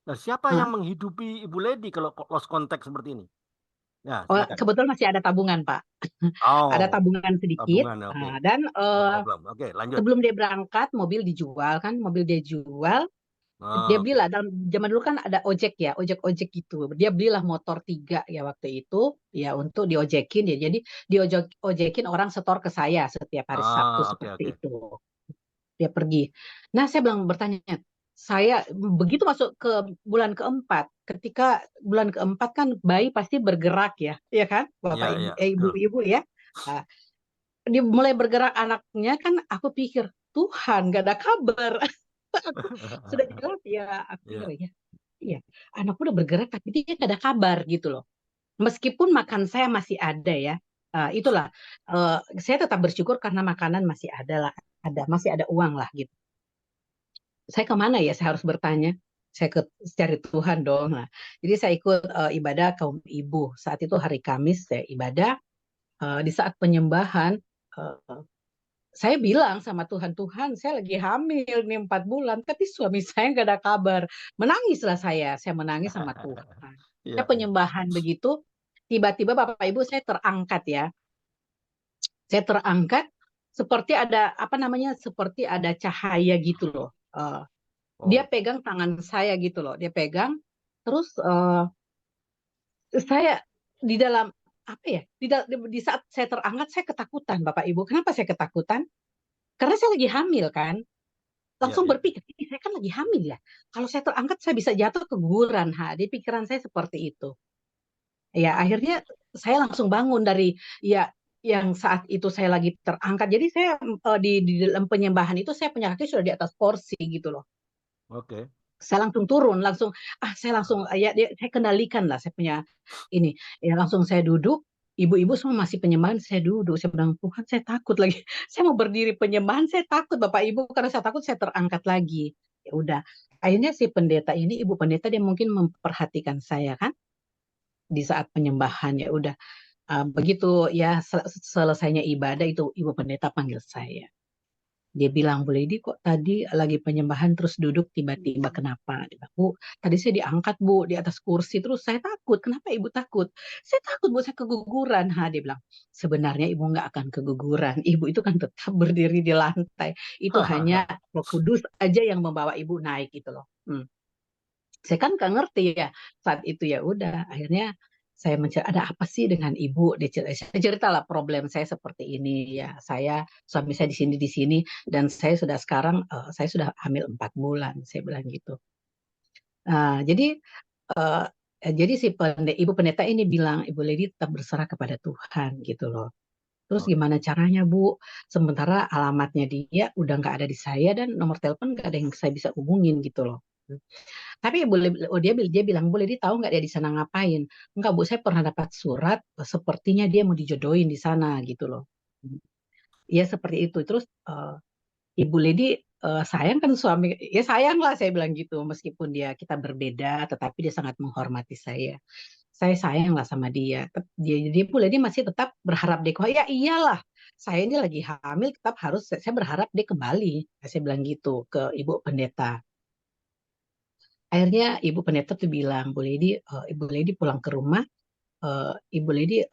nah, siapa Hah? yang menghidupi Ibu Lady kalau lost contact seperti ini? Ya, Oh, silakan. kebetulan masih ada tabungan Pak. Ada Oh, tabungan sedikit. tabungan, oke. Dan No problem. Oke, lanjut. sebelum dia berangkat, mobil dijual kan, mobil dia jual. Dia Oh, oke. belilah dalam zaman dulu kan ada ojek ya, ojek gitu. Dia belilah motor 3 ya waktu itu ya untuk diojekin ya. Jadi ojekin orang setor ke saya setiap hari Sabtu Oke. seperti itu. Dia pergi. Nah, saya bertanya, saya begitu masuk ke bulan keempat, ketika bulan keempat kan bayi pasti bergerak ya, ya kan, Ya, Bapak Ibu, betul. ibu-ibu ya. Nah, dia mulai bergerak anaknya kan, aku pikir Tuhan gak ada kabar. Aku sudah jelas ya, aku pikir Ya. ya, iya, anakku udah bergerak tapi dia gak ada kabar gitu loh. Meskipun makan saya masih ada ya, itulah saya tetap bersyukur karena makanan masih ada lah, masih ada uang lah gitu. Saya kemana ya? Saya harus bertanya. Saya cari Tuhan dong. Nah, jadi saya ikut ibadah kaum ibu. Saat itu hari Kamis saya ibadah. Di saat penyembahan, uh, saya bilang sama Tuhan, Tuhan, saya lagi hamil nih 4 bulan, tapi suami saya nggak ada kabar. Menangislah saya menangis sama Tuhan. Saya Ya. penyembahan begitu, tiba-tiba Bapak Ibu saya terangkat ya. Saya terangkat seperti ada apa namanya, seperti ada cahaya gitu loh. Dia Oh. pegang tangan saya gitu loh, dia pegang, terus saya di dalam apa ya, di saat saya terangkat saya ketakutan Bapak Ibu. Kenapa saya ketakutan? Karena saya lagi hamil kan. Ya, Langsung ya. berpikir, "Ih, saya kan lagi hamil ya. Kalau saya terangkat saya bisa jatuh keguguran." Di pikiran saya seperti itu. Ya akhirnya saya langsung bangun dari ya yang saat itu saya lagi terangkat. Jadi saya di dalam penyembahan itu saya punya kaki sudah di atas kursi gitu loh. Oke. Saya langsung turun, saya langsung saya kendalikan lah saya punya ini, ya langsung saya duduk, ibu-ibu semua masih penyembahan, saya duduk, saya bilang, "Tuhan saya takut lagi, saya mau berdiri penyembahan, saya takut Bapak Ibu, karena saya takut saya terangkat lagi." Ya udah, akhirnya si pendeta ini, ibu pendeta dia mungkin memperhatikan saya kan, di saat penyembahan, ya udah, begitu ya selesainya ibadah itu ibu pendeta panggil saya. Dia bilang, "Bu Lady kok tadi lagi penyembahan terus duduk tiba-tiba kenapa?" Dia bilang, "Bu, tadi saya diangkat Bu di atas kursi terus saya takut." "Kenapa Ibu takut?" "Saya takut Bu, saya keguguran." Dia bilang, "Sebenarnya Ibu nggak akan keguguran. Ibu itu kan tetap berdiri di lantai. Itu hanya Roh Kudus aja yang membawa Ibu naik gitu loh." Saya kan nggak ngerti ya saat itu, ya udah akhirnya saya mencari ada apa sih dengan ibu, saya ceritalah problem saya seperti ini ya, suami saya di sini dan saya sudah sekarang saya sudah hamil 4 bulan saya bilang gitu. Jadi eh, si ibu pendeta ini bilang, "Ibu Lady tetap berserah kepada Tuhan," gitu loh. Terus Oke. gimana caranya Bu? Sementara alamatnya dia udah nggak ada di saya dan nomor telepon nggak ada yang saya bisa hubungin gitu loh. Tapi dia bilang, "Bu Lady tahu nggak dia di sana ngapain?" "Enggak Bu, saya pernah dapat surat, sepertinya dia mau dijodohin di sana," gitu loh. Ya seperti itu. Terus Ibu Lady sayang kan suami, ya sayang lah saya bilang gitu, meskipun kita berbeda, tetapi dia sangat menghormati saya. Saya sayang lah sama dia. Jadi Ibu Lady masih tetap berharap dia kembali. Ya iyalah, saya ini lagi hamil, tetap harus saya berharap dia kembali. Saya bilang gitu ke Ibu Pendeta. Akhirnya Ibu Pendeta tuh bilang, Ibu Lady pulang ke rumah, Ibu Lady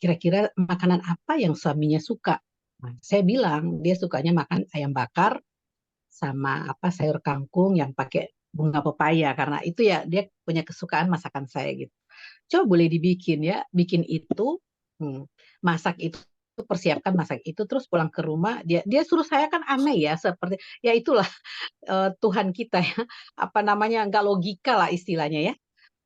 kira-kira makanan apa yang suaminya suka? Nah, saya bilang dia sukanya makan ayam bakar sama apa sayur kangkung yang pakai bunga pepaya karena itu ya dia punya kesukaan masakan saya gitu. Coba boleh dibikin ya, bikin itu, masak itu, persiapkan masak itu, terus pulang ke rumah dia suruh saya kan aneh ya seperti ya itulah Tuhan kita ya apa namanya nggak logika lah istilahnya ya.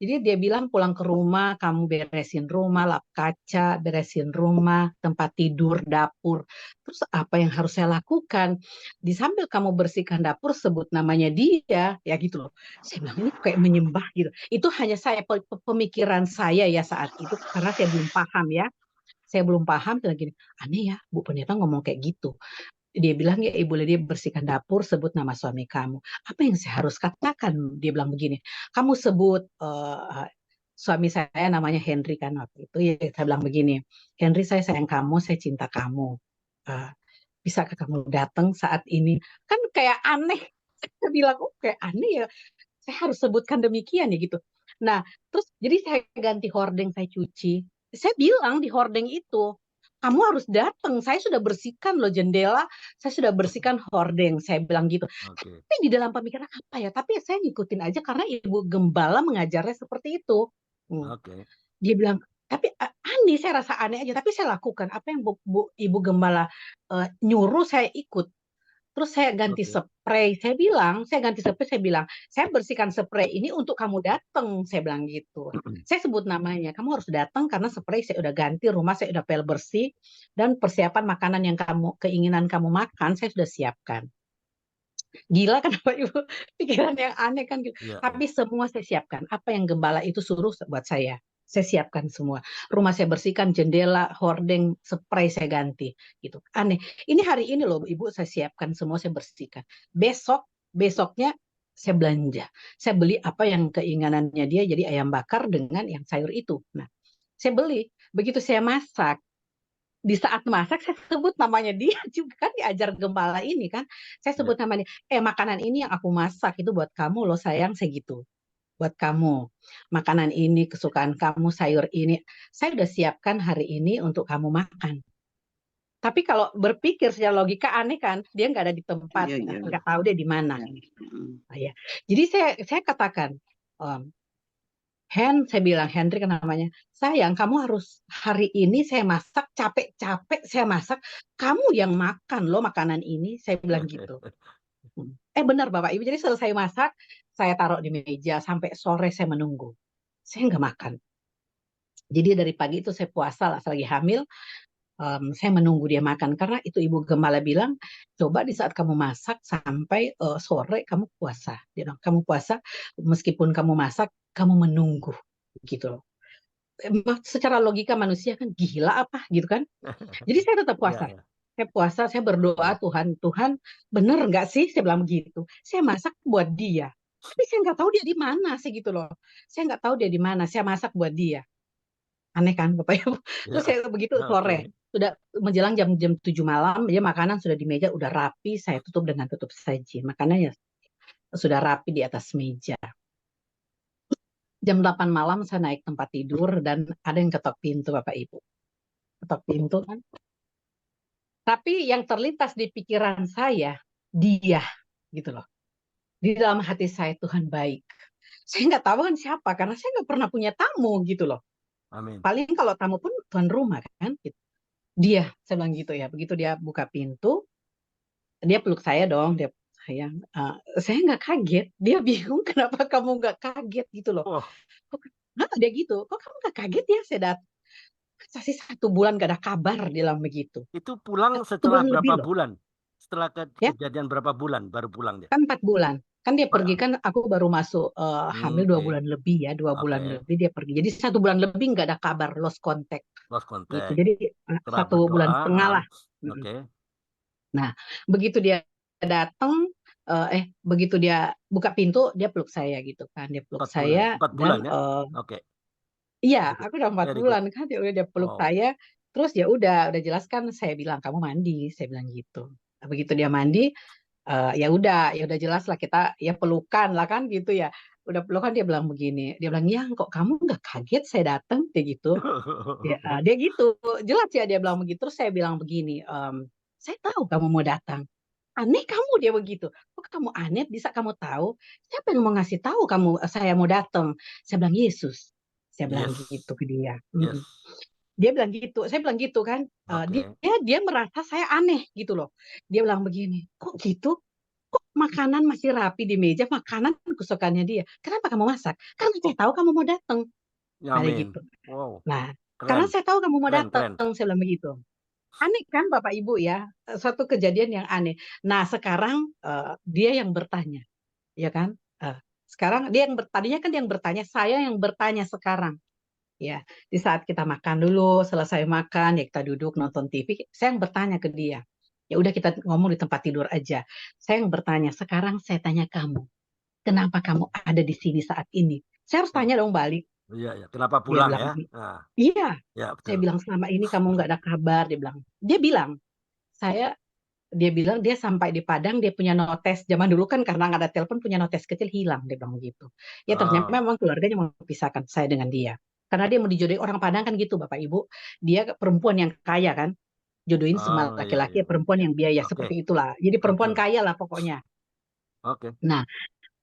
Jadi dia bilang pulang ke rumah, kamu beresin rumah, lap kaca, beresin rumah, tempat tidur, dapur. Terus apa yang harus saya lakukan? Di sambil kamu bersihkan dapur, sebut namanya dia, ya gitu loh. Saya bilang ini kayak menyembah gitu. Itu hanya saya pemikiran saya ya saat itu karena saya belum paham ya. Saya belum paham bilang gini, aneh ya, Bu Pendeta ngomong kayak gitu. Dia bilang ya Ibu Lydia bersihkan dapur sebut nama suami kamu. Apa yang saya harus katakan? Dia bilang begini, kamu sebut suami saya namanya Henry kan waktu itu ya saya bilang begini, Henry saya sayang kamu, saya cinta kamu. Eh, Bisakah kamu datang saat ini? Kan kayak aneh. Saya bilang oh kayak aneh ya. Saya harus sebutkan demikian ya gitu. Nah, terus jadi saya ganti hordeng, saya cuci. Saya bilang di hordeng itu, kamu harus datang. Saya sudah bersihkan loh jendela, saya sudah bersihkan hordeng. Saya bilang gitu. Oke. Tapi di dalam pemikiran apa ya? Tapi saya ngikutin aja karena Ibu Gembala mengajarnya seperti itu. Oke. Dia bilang, tapi aneh, saya rasa aneh aja. Tapi saya lakukan apa yang Ibu Gembala nyuruh, saya ikut. Terus saya ganti Oke. spray. Saya ganti spray, saya bilang, saya bersihkan spray ini untuk kamu datang. Saya bilang gitu. Saya sebut namanya. Kamu harus datang karena spray saya udah ganti, rumah saya udah pel bersih, dan persiapan makanan yang keinginan kamu makan, saya sudah siapkan. Gila kan Bapak Ibu? Pikiran yang aneh kan gitu. Ya, Tapi ya. semua saya siapkan. Apa yang gembala itu suruh buat saya. Saya siapkan semua. Rumah saya bersihkan, jendela, hordeng, spray saya ganti. Gitu. Aneh. Ini hari ini loh Ibu saya siapkan semua, saya bersihkan. Besoknya saya belanja. Saya beli apa yang keinginannya dia, jadi ayam bakar dengan yang sayur itu. Nah, saya beli. Begitu saya masak, di saat masak saya sebut namanya dia juga kan diajar gembala ini kan. Saya Ya. sebut namanya, makanan ini yang aku masak itu buat kamu loh sayang, saya gitu. Buat kamu. Makanan ini kesukaan kamu, sayur ini. Saya udah siapkan hari ini untuk kamu makan. Tapi kalau berpikir secara logika aneh kan, dia nggak ada di tempat, Iya, iya. nggak tahu dia di mana. Ya. Nah, ya. Jadi saya katakan, saya bilang, Henry kan namanya, sayang kamu harus hari ini saya masak, capek-capek saya masak, kamu yang makan loh makanan ini, saya bilang gitu. Benar Bapak Ibu, jadi selesai masak, saya taruh di meja, sampai sore saya menunggu. Saya nggak makan. Jadi dari pagi itu saya puasa lah, lagi hamil, saya menunggu dia makan. Karena itu Ibu Gembala bilang, coba di saat kamu masak sampai sore kamu puasa. Dia bilang, kamu puasa, meskipun kamu masak, kamu menunggu. Gitu loh. Secara logika manusia kan gila apa gitu kan. Jadi saya tetap Ya, puasa. ya. Saya puasa, saya berdoa, Tuhan, bener nggak sih? Saya bilang begitu. Saya masak buat dia. Tapi saya nggak tahu dia di mana sih gitu loh. Saya nggak tahu dia di mana. Saya masak buat dia. Aneh kan Bapak Ibu? Terus Ya. saya begitu sore. Oke. Sudah menjelang jam 7 malam, dia makanan sudah di meja, udah rapi, saya tutup dengan tutup saji. Makanannya sudah rapi di atas meja. Jam 8 malam saya naik tempat tidur dan ada yang ketok pintu Bapak Ibu. Ketok pintu kan. Tapi yang terlintas di pikiran saya, dia gitu loh. Di dalam hati saya Tuhan baik. Saya nggak tahu kan siapa, karena saya nggak pernah punya tamu gitu loh. Amin. Paling kalau tamu pun tuan rumah kan. Gitu. Dia, saya bilang gitu ya. Begitu dia buka pintu, dia peluk saya dong. Dia sayang, saya nggak kaget. Dia bingung kenapa kamu nggak kaget gitu loh. Oh, Dia gitu, kok kamu nggak kaget ya saya datang? Masih 1 bulan gak ada kabar dia bilang begitu. itu pulang 1 setelah bulan lebih berapa loh. bulan? Setelah Ya, kejadian berapa bulan baru pulang dia? kan 4 bulan. Kan dia pergi Oh, kan aku baru masuk hamil 2 oke. bulan lebih ya, 2 bulan Oke. lebih dia pergi. Jadi 1 bulan lebih nggak ada kabar, lost contact Lost gitu. contact. Jadi Setelah 1 bulan berdoa, setengah lah. oke. Nah, begitu dia datang, begitu dia buka pintu, dia peluk saya gitu kan. Dia peluk 4 bulan. saya 4 bulan dan ya? Oke. iya, Very good. aku udah 4 Very good. bulan kan, dia peluk Wow. saya. Terus ya udah jelaskan, saya bilang kamu mandi, saya bilang gitu. Nah, begitu dia mandi, ya udah jelas lah kita ya pelukan lah kan gitu ya. udah peluk kan dia bilang begini. Dia bilang, "Yang kok kamu nggak kaget saya datang?" Kayak gitu. Dia gitu. Jelas ya dia bilang begitu. Terus saya bilang begini, "Saya tahu kamu mau datang. Aneh kamu," dia begitu. "Kok kamu aneh bisa kamu tahu? Siapa yang mau ngasih tahu kamu saya mau datang?" Saya bilang, "Yesus." Saya bilang Yes, gitu ke dia. yes, Dia bilang gitu, saya bilang gitu kan. oke. Dia merasa saya aneh gitu loh. Dia bilang begini, "Kok gitu? Kok makanan masih rapi di meja, makanan kesukaannya dia. Kenapa kamu masak? Karena saya tahu kamu mau datang." Ada Amin. gitu. Wow, Nah, keren, karena saya tahu kamu mau keren, datang, keren. saya bilang begitu. Aneh kan Bapak Ibu ya, suatu kejadian yang aneh. Nah, sekarang dia yang bertanya, ya kan? Sekarang tadinya kan dia yang bertanya, saya yang bertanya sekarang. Ya, di saat kita makan dulu, selesai makan, ya kita duduk nonton TV, saya yang bertanya ke dia. Ya udah kita ngomong di tempat tidur aja. Saya yang bertanya, sekarang saya tanya kamu, kenapa kamu ada di sini saat ini? Saya harus Oh, tanya dong balik. iya, ya. Kenapa Dia pulang bilang, ya? Nah, iya. ya Saya betul. bilang selama ini kamu nggak ada kabar. Saya dia bilang dia sampai di Padang dia punya notes zaman dulu kan karena nggak ada telepon punya notes kecil hilang dia bilang begitu. Ya ternyata Oh, memang keluarganya mau memisahkan saya dengan dia. Karena dia mau dijodohin orang Padang kan gitu Bapak Ibu. Dia perempuan yang kaya kan, jodohin sama oh, iya, iya, laki-laki perempuan ya. yang biaya Oke, seperti itulah. Jadi perempuan betul. kaya lah pokoknya. Oke. Nah,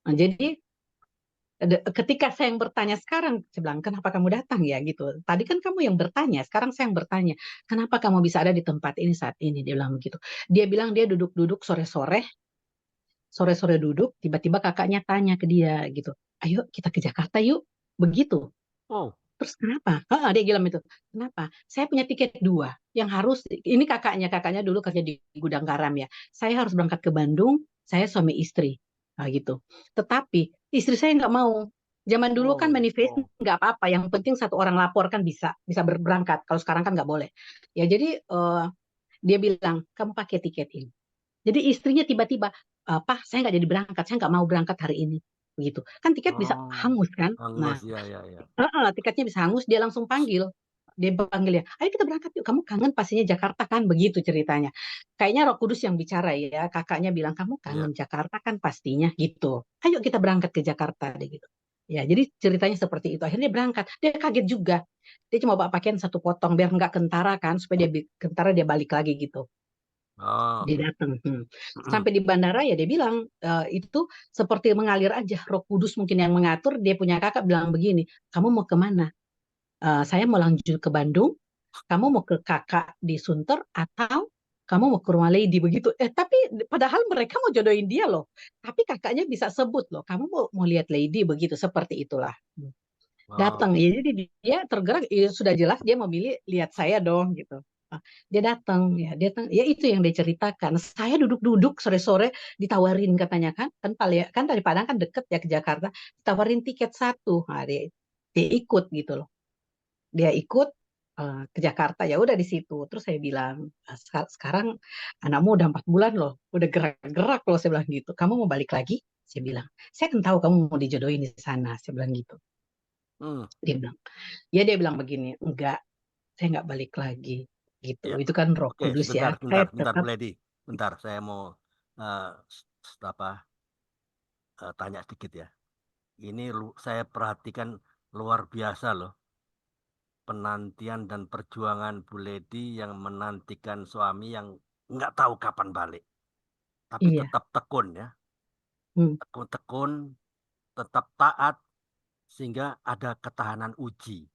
jadi ketika saya yang bertanya sekarang, saya bilang, kenapa kamu datang ya gitu. Tadi kan kamu yang bertanya, sekarang saya yang bertanya, kenapa kamu bisa ada di tempat ini saat ini? Dia bilang begitu. Dia bilang dia duduk-duduk sore-sore duduk, tiba-tiba kakaknya tanya ke dia gitu, ayo kita ke Jakarta yuk, begitu. Oh, Terus kenapa? Dia bilang itu, kenapa? Saya punya tiket 2, yang harus, ini kakaknya dulu kerja di gudang garam ya, saya harus berangkat ke Bandung, saya suami istri, nah gitu. Tetapi istri saya nggak mau. Zaman dulu kan wow, manifest wow. nggak apa-apa, yang penting satu orang lapor kan bisa berangkat. Kalau sekarang kan nggak boleh. Ya jadi dia bilang, kamu pakai tiket ini. Jadi istrinya tiba-tiba, "Pak, saya nggak jadi berangkat, saya nggak mau berangkat hari ini." Begitu. Kan tiket bisa Oh, hangus kan. hangus, Nah, ya, ya, ya. tiketnya bisa hangus, dia langsung panggil. Dia panggil ya, "Ayo kita berangkat yuk, kamu kangen pastinya Jakarta kan?" Begitu ceritanya. Kayaknya Roh Kudus yang bicara ya, kakaknya bilang, "Kamu Iya. kangen Jakarta kan pastinya?" Gitu. "Ayo kita berangkat ke Jakarta," deh gitu. Ya, jadi ceritanya seperti itu. Akhirnya dia berangkat. Dia kaget juga. Dia cuma bawa pakaian satu potong biar nggak kentara kan, supaya dia kentara dia balik lagi gitu. Oh, Dia oke. datang, sampai di bandara ya dia bilang, itu seperti mengalir aja, Roh Kudus mungkin yang mengatur, dia punya kakak bilang begini, "Kamu mau ke mana?" "Saya mau lanjut ke Bandung, kamu mau ke kakak di Sunter, atau kamu mau ke rumah Lady," begitu. Tapi padahal mereka mau jodohin dia loh, tapi kakaknya bisa sebut loh, "Kamu mau mau lihat Lady," begitu, seperti itulah. Oh, Datang, ya jadi dia tergerak, ya sudah jelas dia memilih lihat saya dong gitu. Dia datang, ya itu yang dia ceritakan. Saya duduk-duduk sore-sore ditawarin katanya kan dari Padang kan deket ya ke Jakarta, ditawarin tiket satu. Nah, dia ikut gitu loh. Dia ikut ke Jakarta, ya udah di situ. Terus saya bilang, Sekarang anakmu udah 4 bulan loh, udah gerak-gerak loh," saya bilang gitu. "Kamu mau balik lagi?" Saya bilang. "Saya kan tahu kamu mau dijodohin di sana," saya bilang gitu. hmm, Dia bilang, ya dia bilang begini, "Enggak, saya nggak balik lagi." Gitu. ya. Itu kan Roh Oke, Kudus sebentar, ya. sebentar, Saya sebentar, Bu tetap Lady. Bentar, saya mau eh, tanya sedikit ya. Ini saya perhatikan luar biasa loh. Penantian dan perjuangan Bu Lady yang menantikan suami yang nggak tahu kapan balik. Tapi iya. tetap tekun ya. Hmm, Tekun, tetap taat, sehingga ada ketahanan uji.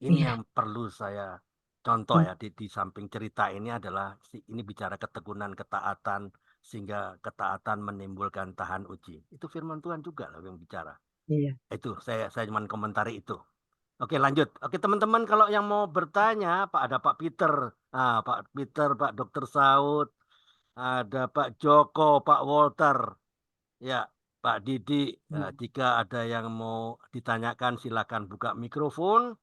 Ini iya. yang perlu saya contoh Hmm, ya di samping cerita ini adalah ini bicara ketekunan, ketaatan sehingga ketaatan menimbulkan tahan uji. Itu firman Tuhan juga loh yang bicara. iya. Itu saya cuma komentari itu. Oke, lanjut. Oke, teman-teman kalau yang mau bertanya, ada Pak Peter. Nah, Pak Peter, Pak Dokter Saud, ada Pak Joko, Pak Walter. Ya, Pak Didi, Hmm. jika ada yang mau ditanyakan silakan buka mikrofon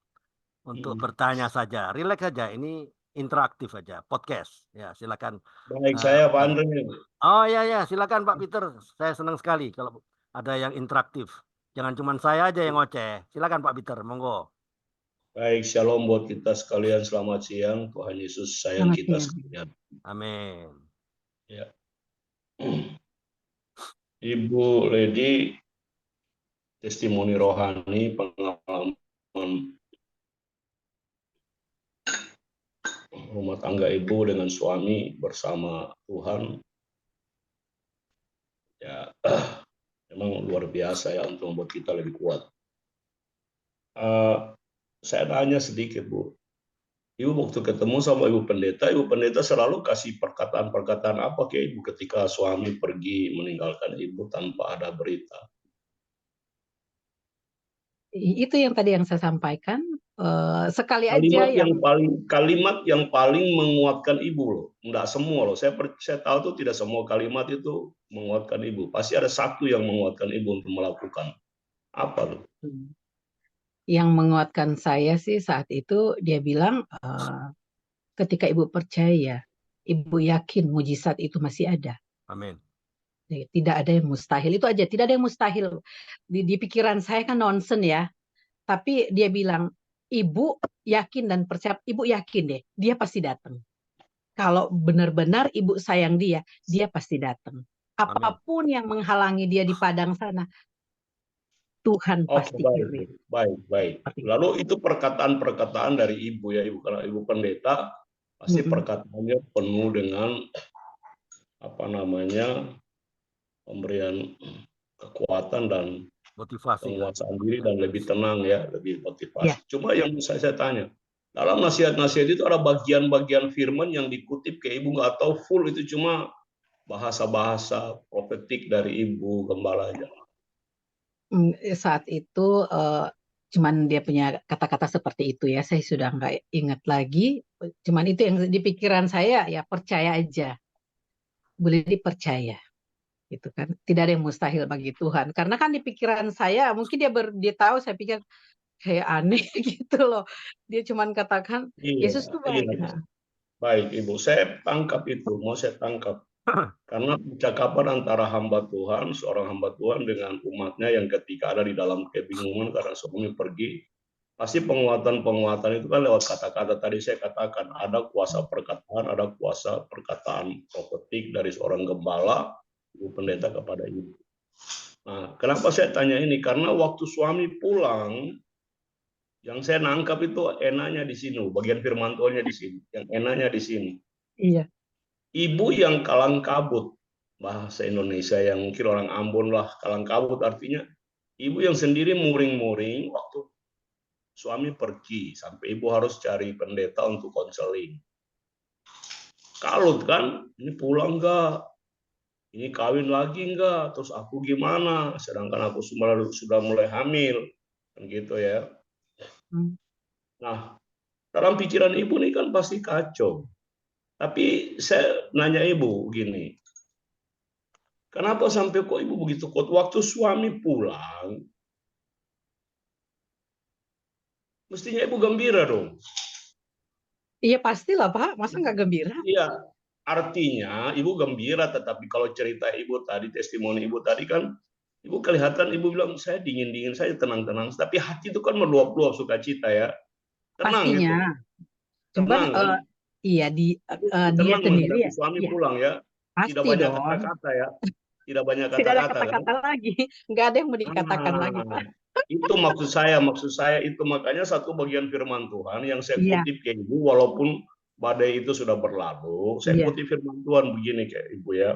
untuk Hmm. bertanya saja. Rileks saja, ini interaktif saja, podcast. Ya, silakan Baik, saya Pak tanya. Andre. Oh ya ya, silakan Pak Peter. Saya senang sekali kalau ada yang interaktif. Jangan cuma saya aja yang ngoceh. Silakan Pak Peter, monggo. Baik, shalom buat kita sekalian. Selamat siang. Tuhan Yesus sayang Selamat kita siang. sekalian. Amin. Ya. Ibu Lady, testimoni rohani, pengalaman rumah tangga ibu dengan suami bersama Tuhan, ya memang luar biasa ya untuk membuat kita lebih kuat. Saya tanya sedikit, Bu. Ibu waktu ketemu sama Ibu Pendeta selalu kasih perkataan-perkataan apa ke Ibu ketika suami pergi meninggalkan Ibu tanpa ada berita? Itu yang tadi yang saya sampaikan, sekali aja Kalimat yang paling menguatkan Ibu loh. Enggak semua loh. Saya tahu tuh tidak semua kalimat itu menguatkan Ibu. Pasti ada satu yang menguatkan Ibu untuk melakukan. Apa tuh? yang menguatkan saya sih saat itu dia bilang, ketika Ibu percaya, Ibu yakin mujizat itu masih ada. Amin. Tidak ada yang mustahil. Itu aja, tidak ada yang mustahil. Di pikiran saya kan nonsen ya. Tapi dia bilang, Ibu yakin dan percaya, Ibu yakin deh, dia pasti datang. Kalau benar-benar Ibu sayang dia pasti datang. Apapun yang menghalangi dia di padang sana, Tuhan Oke, pasti kirim. baik. Lalu itu perkataan-perkataan dari Ibu ya, Ibu, karena Ibu Pendeta pasti perkataannya penuh dengan pemberian kekuatan dan Motivasi. penguasaan diri dan lebih tenang ya, lebih motivasi. Cuma yang saya tanya, dalam nasihat-nasihat itu ada bagian-bagian firman yang dikutip ke Ibu, nggak tahu full itu cuma bahasa-bahasa profetik dari Ibu Gembala aja. Saat itu cuman dia punya kata-kata seperti itu ya, saya sudah nggak ingat lagi. Cuman itu yang di pikiran saya, ya percaya aja, boleh dipercaya, gitu kan. Tidak ada yang mustahil bagi Tuhan. Karena kan di pikiran saya, mungkin dia tahu saya pikir kayak aneh gitu loh. Dia cuman katakan Yesus tuh baik. Iya. Baik Ibu, saya tangkap itu, mau saya tangkap. Karena percakapan antara hamba Tuhan, seorang hamba Tuhan dengan umatnya yang ketika ada di dalam kebingungan karena suami pergi, pasti penguatan-penguatan itu kan lewat kata-kata. Tadi saya katakan, ada kuasa perkataan, ada kuasa perkataan profetik dari seorang gembala, Ibu Pendeta kepada Ibu. Nah, kenapa saya tanya ini? Karena waktu suami pulang, yang saya nangkap itu enaknya di sini, bagian firman Tuhannya di sini, yang enaknya di sini. Iya. Ibu yang kalang kabut, bahasa Indonesia yang mungkin orang Ambon lah, kalang kabut artinya ibu yang sendiri muring-muring waktu suami pergi, sampai ibu harus cari pendeta untuk konseling. Kalut kan, ini pulang enggak? Ini kawin lagi enggak? Terus aku gimana? Sedangkan aku sudah mulai hamil, kan gitu ya. Nah, dalam pikiran ibu nih kan pasti kacau. Tapi saya nanya ibu gini, kenapa sampai kok ibu begitu kuat? Waktu suami pulang, mestinya ibu gembira dong. Iya pastilah Pak, masa nggak gembira? Iya, artinya ibu gembira, tetapi kalau cerita ibu tadi, testimoni ibu tadi kan, ibu kelihatan ibu bilang saya dingin-dingin saja, tenang-tenang. Tapi hati itu kan meluap-luap sukacita ya. Tenang Pastinya. itu. Cuman Tenang kan? iya dia Tenang sendiri menghadapi ya. suami Iya, pulang ya. Tidak pasti banyak dong. kata-kata ya. Tidak banyak Tidak ada kata-kata kan. kata-kata lagi, nggak ada yang mau dikatakan lagi Pak. Itu maksud saya itu makanya satu bagian firman Tuhan yang saya Iya, kutip ke ibu, walaupun badai itu sudah berlalu, saya iya, kutip firman Tuhan begini kayak ibu ya.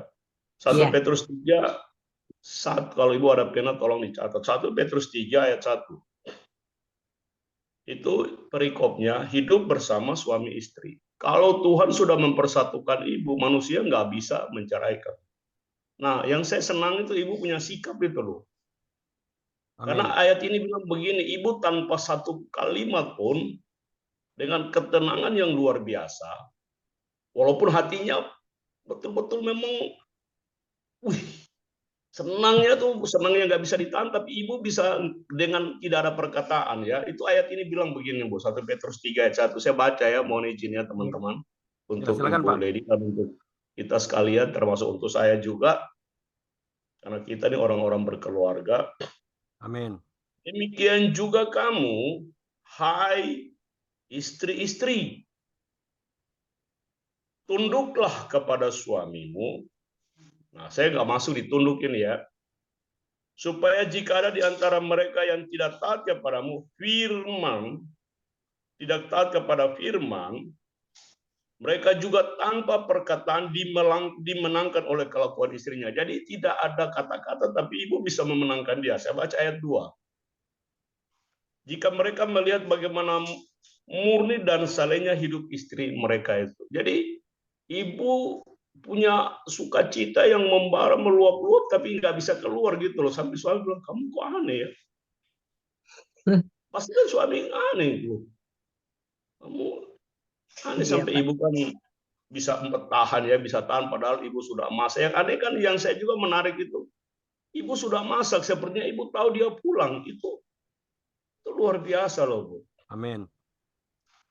1 iya. Petrus 3, kalau ibu ada pena tolong dicatat. 1 Petrus 3 ayat 1. Itu perikopnya, hidup bersama suami istri. Kalau Tuhan sudah mempersatukan ibu, manusia nggak bisa menceraikan. Nah, yang saya senang itu ibu punya sikap itu loh. Karena ayat ini bilang begini, ibu tanpa satu kalimat pun dengan ketenangan yang luar biasa, walaupun hatinya betul-betul memang, senangnya nggak bisa ditahan, tapi ibu bisa dengan tidak ada perkataan ya. Itu ayat ini bilang begini Bu, 1 Petrus 3 ayat 1. Saya baca ya, mohon izin ya teman-teman, untuk silakan, Ibu Pak. Lady dan untuk kita sekalian, termasuk untuk saya juga, karena kita ini orang-orang berkeluarga. Amin. Demikian juga kamu, hai istri-istri, tunduklah kepada suamimu. Nah, saya nggak masuk ditundukin ya. supaya jika ada di antara mereka yang tidak taat kepadamu, tidak taat kepada firman, mereka juga tanpa perkataan dimenangkan oleh kelakuan istrinya. Jadi tidak ada kata-kata, tapi ibu bisa memenangkan dia. Saya baca ayat 2. Jika mereka melihat bagaimana murni dan salehnya hidup istri mereka itu. Jadi ibu punya sukacita yang membara meluap-luap tapi nggak bisa keluar gitu loh. Sampai suami bilang, kamu kok aneh ya? Pasti kan suami aneh itu. Kamu aneh sampai ibu kan bisa bertahan ya, bisa tahan padahal ibu sudah masak. Yang aneh kan yang saya juga menarik itu, ibu sudah masak, sepertinya ibu tahu dia pulang. Itu luar biasa loh, Bu. Amin.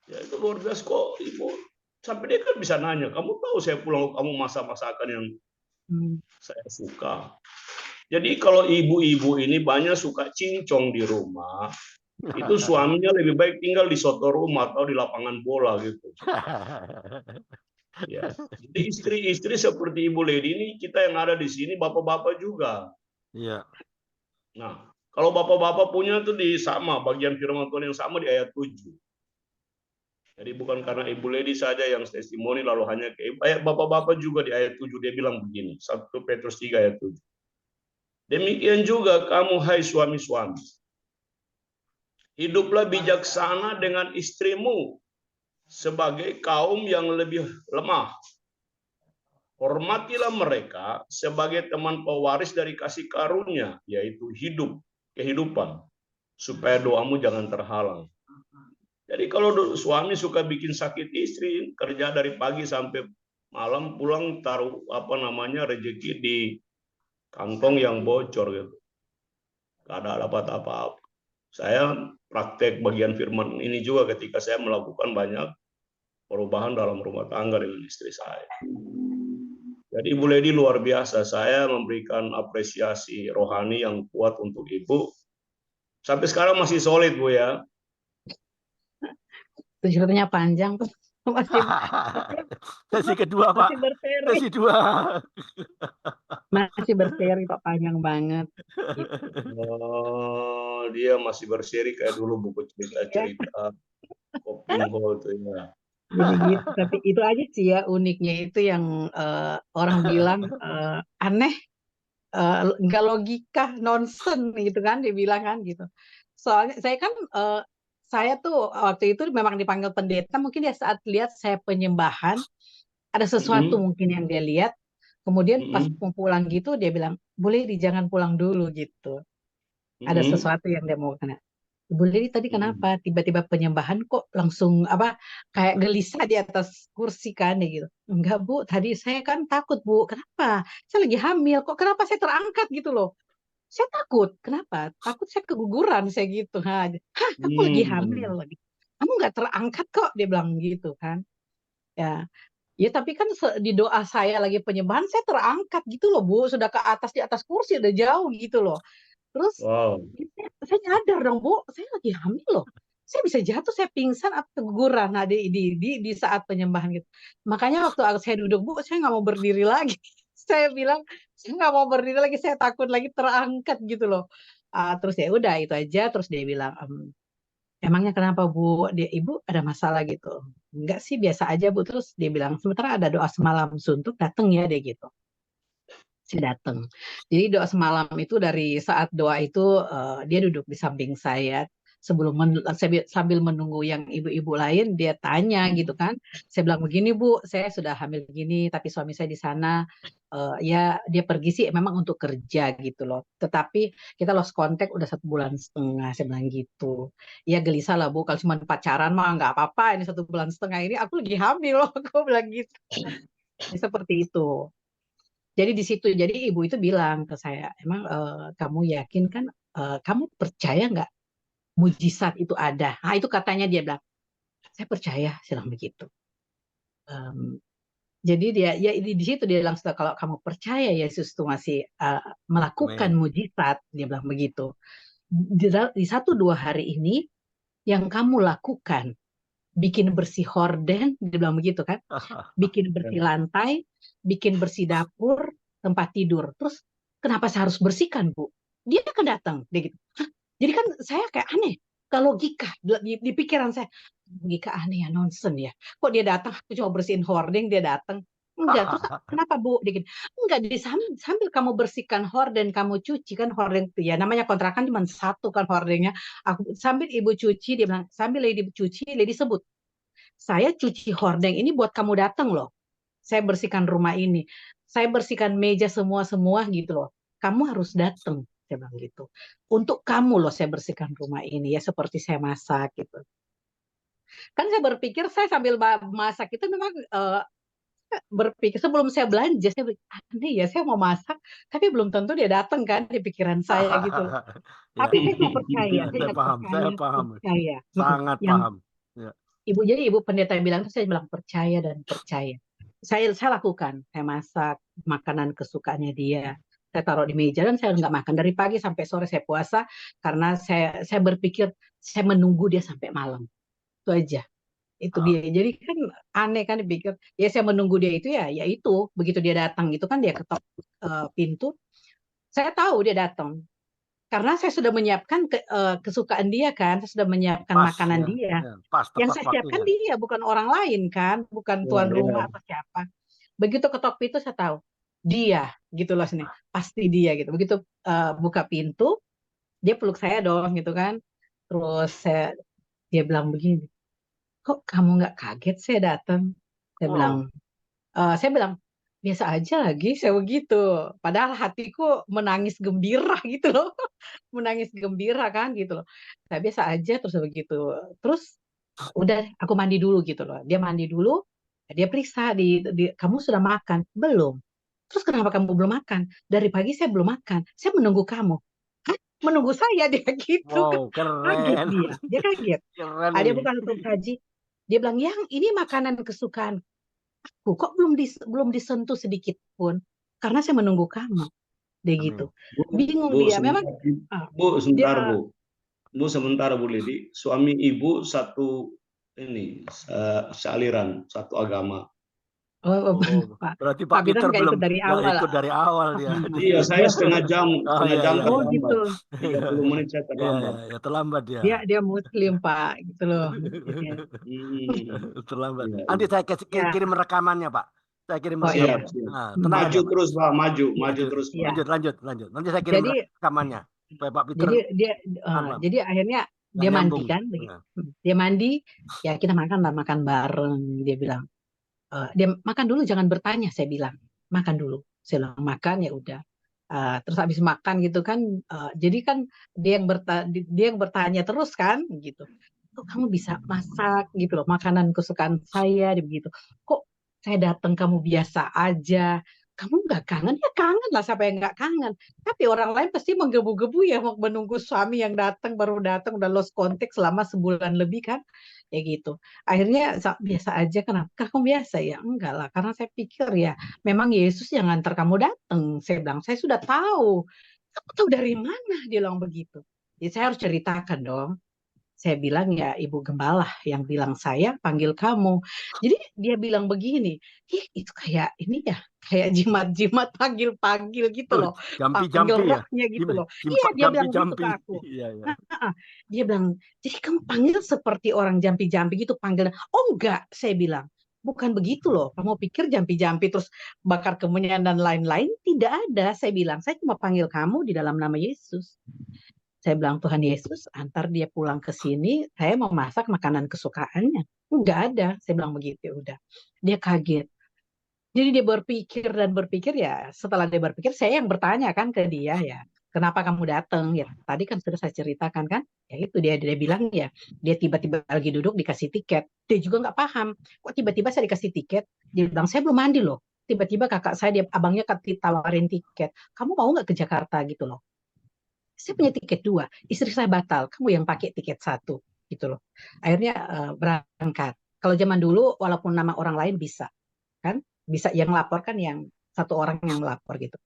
Ya itu luar biasa kok ibu. Sampai dia kan bisa nanya, kamu tahu saya pulang kamu masak masakan yang saya suka. Jadi kalau ibu-ibu ini banyak suka cincong di rumah, itu suaminya lebih baik tinggal di soto rumah atau di lapangan bola gitu. Ya. Jadi istri-istri seperti Ibu Lady ini, kita yang ada di sini bapak-bapak juga. Iya. Nah, kalau bapak-bapak punya tuh di sama bagian firman Tuhan yang sama di ayat 7. Jadi bukan karena Ibu Lady saja yang testimoni lalu hanya ke ayat bapak-bapak juga di ayat 7 dia bilang begini, 1 Petrus 3 ayat 7. Demikian juga kamu hai suami-suami. Hiduplah bijaksana dengan istrimu sebagai kaum yang lebih lemah. Hormatilah mereka sebagai teman pewaris dari kasih karunia, yaitu kehidupan, supaya doamu jangan terhalang. Jadi kalau suami suka bikin sakit istri, kerja dari pagi sampai malam, pulang taruh rezeki di kantong yang bocor gitu. Gak ada dapat apa-apa. Saya praktek bagian firman ini juga ketika saya melakukan banyak perubahan dalam rumah tangga dengan istri saya. Jadi Ibu Lady luar biasa. Saya memberikan apresiasi rohani yang kuat untuk Ibu. Sampai sekarang masih solid, Bu ya. Ceritanya panjang tuh. Sesi kedua, Pak. Masih berseri. Sesi 2. Masih berseri, Pak, panjang banget. Gitu. Oh, dia masih berseri kayak dulu buku cerita-cerita Kopingho itu ya. Jadi gitu, tapi itu aja sih ya uniknya itu yang orang bilang aneh, nggak logika, nonsen gitu kan dibilang kan gitu. Soalnya saya kan saya tuh waktu itu memang dipanggil pendeta, mungkin dia saat lihat saya penyembahan ada sesuatu mungkin yang dia lihat, kemudian pas mau pulang gitu dia bilang boleh jangan pulang dulu gitu. Ada sesuatu yang dia mau kena. Ibu Lili tadi kenapa tiba-tiba penyembahan kok langsung kayak gelisah di atas kursi kan ya gitu. Enggak Bu, tadi saya kan takut Bu. Kenapa? Saya lagi hamil. Kok kenapa saya terangkat gitu loh? Saya takut. Kenapa? Takut saya keguguran saya gitu. Hah, kamu lagi hamil lagi. Kamu nggak terangkat kok dia bilang gitu kan. Ya. Ya tapi kan di doa saya lagi penyembahan saya terangkat gitu loh Bu. Sudah ke atas di atas kursi udah jauh gitu loh. Terus saya nyadar dong Bu, saya lagi hamil loh. Saya bisa jatuh, saya pingsan atau keguguran di saat penyembahan gitu. Makanya waktu saya duduk Bu, saya nggak mau berdiri lagi. Saya bilang saya nggak mau berdiri lagi, saya takut lagi terangkat gitu loh. Terus ya udah itu aja. Terus dia bilang, emangnya kenapa Bu? Ibu ada masalah gitu? Enggak sih, biasa aja Bu. Terus dia bilang sementara ada doa semalam suntuk, datang ya dia gitu. Saya datang. Jadi doa semalam itu dari saat doa itu dia duduk di samping saya sambil menunggu yang ibu-ibu lain dia tanya gitu kan. Saya bilang begini Bu, saya sudah hamil begini tapi suami saya di sana ya dia pergi sih memang untuk kerja gitu loh. Tetapi kita lost contact udah 1,5 bulan. Saya bilang gitu. Ya gelisah lah Bu, kalau cuma pacaran mah nggak apa-apa, ini 1,5 bulan ini aku lagi hamil loh. Aku bilang gitu. Ya, seperti itu. Jadi di situ, jadi ibu itu bilang ke saya, emang kamu yakin kan, kamu percaya nggak mujizat itu ada? Nah itu katanya dia bilang, saya percaya, saya bilang begitu. Jadi dia ya di situ dia bilang kalau kamu percaya Yesus itu masih melakukan mujizat, dia bilang begitu. Di 1-2 hari ini yang kamu lakukan, bikin bersih horden, dia bilang begitu kan, bikin bersih lantai, bikin bersih dapur, tempat tidur. Terus kenapa saya harus bersihkan Bu? dia akan datang. Dia gitu. Hah? Jadi kan saya kayak aneh. Kalau logika di pikiran saya, logika aneh ya, nonsen ya. Kok dia datang? Aku cuma bersihin hordeng, dia datang. Enggak, terus kenapa Bu? Dia gini, enggak, sambil kamu bersihkan horden, kamu cuci kan horden ya, namanya kontrakan cuma satu kan hordengnya. Aku sambil Ibu cuci, dia bilang, sambil Lady cuci, Lady sebut, saya cuci hordeng ini buat kamu datang loh. Saya bersihkan rumah ini. Saya bersihkan meja semua gitu loh. Kamu harus datang, saya bilang gitu. Untuk kamu loh saya bersihkan rumah ini ya, seperti saya masak gitu. Kan saya berpikir saya sambil masak itu memang berpikir sebelum saya belanja, saya berpikir, aneh ya, saya mau masak tapi belum tentu dia datang kan di pikiran saya gitu loh. Ya, Tapi saya cuma percaya, ya, saya nggak saya percaya, paham, percaya. sangat Yang paham. Ya. jadi ibu pendeta yang bilang itu, saya bilang percaya dan percaya. Saya lakukan, saya masak makanan kesukaannya dia. Saya taruh di meja dan saya nggak makan dari pagi sampai sore, saya puasa karena saya berpikir saya menunggu dia sampai malam. Itu aja. Itu Ah, dia. Jadi kan aneh kan dipikir, ya saya menunggu dia itu ya itu begitu dia datang itu kan dia ketok pintu. Saya tahu dia datang karena saya sudah menyiapkan kesukaan dia kan, saya sudah menyiapkan pas makanan ya, dia. ya, pas Yang tepat saya siapkan waktunya. dia, bukan orang lain kan, bukan Ya, tuan rumah ya. atau siapa. Begitu ketok pintu saya tahu dia, gitu loh sini, pasti dia gitu. Begitu buka pintu, dia peluk saya dong gitu kan. Terus dia bilang begini, kok kamu nggak kaget saya datang? Wow, Saya bilang biasa aja lagi, saya begitu. Padahal hatiku menangis gembira gitu loh, menangis gembira kan gitu loh. Saya biasa aja terus begitu. Terus udah aku mandi dulu gitu loh. Dia mandi dulu, dia periksa kamu sudah makan? Belum. Terus kenapa kamu belum makan? Dari pagi saya belum makan. Saya menunggu kamu. Hah? Menunggu saya dia gitu kan. wow, Kaget keren, dia kaget. keren Dia ini. bukan untuk saji. Dia bilang, yang ini makanan kesukaan aku. Kok belum disentuh sedikit pun? Karena saya menunggu kamu. Dia gitu. Amin. Bu, Bingung Bu, dia. Memang sebentar, Bu, dia sebentar, Bu. Bu, sebentar, Bu Lidi. Suami Ibu satu ini sealiran, satu agama. Oh, Pak berarti Pak Pak Peter Peter nggak belum ikut dari nggak awal. ikut dari awal dia. Iya, saya Oh setengah iya jam iya Oh iya. terlambat. gitu. 30 menit saya Iya iya terlambat. ya, terlambat dia. Dia Muslim Pak, gitu loh. Muslimnya. Hmm, Terlambat. iya, Nanti iya. saya Ya, kirim rekamannya, Pak. Saya kirim oh Siap, iya, rekamannya. siap. Nah, tenang iya, aja, Maju Pak. terus, Pak. iya, Maju terus, Pak. iya. Lanjut. Nanti saya kirim Jadi rekamannya supaya Pak Peter jadi dia apa jadi akhirnya nggak dia mandi nyambung. kan, Nah, dia mandi, ya kita makan lah, makan bareng. Dia bilang, dia makan dulu, jangan bertanya. Saya bilang makan dulu. Saya bilang makan ya udah. Terus habis makan gitu kan, jadi kan dia yang bertanya terus kan, gitu. Kok kamu bisa masak gitu loh, makanan kesukaan saya, dia begitu. Kok saya datang kamu biasa aja. Kamu nggak kangen? Ya kangen lah, siapa yang nggak kangen. Tapi orang lain pasti menggebu-gebu ya, mau menunggu suami yang baru datang, udah lost contact selama sebulan lebih kan. Ya gitu. Akhirnya biasa aja, kenapa? Kamu biasa ya? Enggak lah, karena saya pikir ya memang Yesus yang ngantar kamu datang. Saya bilang, saya sudah tahu. Kamu tahu dari mana? Dia bilang begitu. Jadi saya harus ceritakan dong. Saya bilang ya Ibu Gembala yang bilang saya panggil kamu. Jadi dia bilang begini, ih itu kayak ini ya, kayak jimat-jimat panggil-panggil gitu loh. Panggil jampi-jampi ya. rohnya gitu loh. Iya, dia bilang gitu Jampi-jampi. ke aku. Iya iya. Dia bilang, jadi kamu panggil seperti orang jampi-jampi gitu panggil. Oh enggak, saya bilang. Bukan begitu loh. Kamu pikir jampi-jampi terus bakar kemenyan dan lain-lain? Tidak ada. Saya bilang, saya cuma panggil kamu di dalam nama Yesus. Saya bilang, Tuhan Yesus, antar dia pulang ke sini, saya mau masak makanan kesukaannya. Enggak ada. Saya bilang begitu, ya udah. Dia kaget. Jadi dia berpikir dan berpikir ya, setelah dia berpikir saya yang bertanya kan ke dia ya, kenapa kamu datang? Ya tadi kan sudah saya ceritakan kan, ya itu dia bilang ya, dia tiba-tiba lagi duduk dikasih tiket, dia juga nggak paham, kok tiba-tiba saya dikasih tiket? Dia bilang saya belum mandi loh, tiba-tiba kakak saya abangnya tawarin tiket, kamu mau nggak ke Jakarta gitu loh? Saya punya tiket 2, istri saya batal, kamu yang pakai tiket 1 gitu loh. Akhirnya berangkat. Kalau zaman dulu walaupun nama orang lain bisa kan, bisa yang lapor kan yang satu orang yang melapor gitu.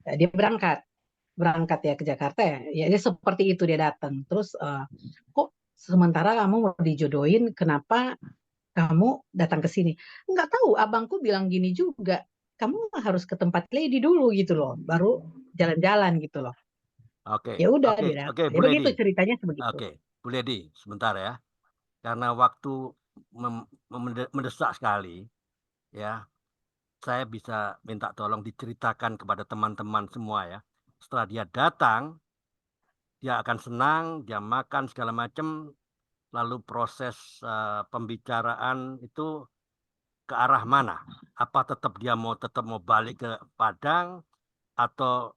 Dia berangkat ya ke Jakarta ya dia seperti itu dia datang terus kok sementara kamu mau dijodohin, kenapa kamu datang ke sini? Nggak tahu, abangku bilang gini juga, kamu harus ke tempat Lady dulu gitu loh, baru jalan-jalan gitu loh. Oke, Ya udah oke, dia oke, datang. Bu Ya begitu Ledi. ceritanya begitu. Oke, Bu Ledi, sebentar ya. Karena waktu mendesak sekali, ya, saya bisa minta tolong diceritakan kepada teman-teman semua ya. Setelah dia datang, dia akan senang, dia makan segala macam, lalu proses pembicaraan itu ke arah mana? Apa dia tetap mau balik ke Padang atau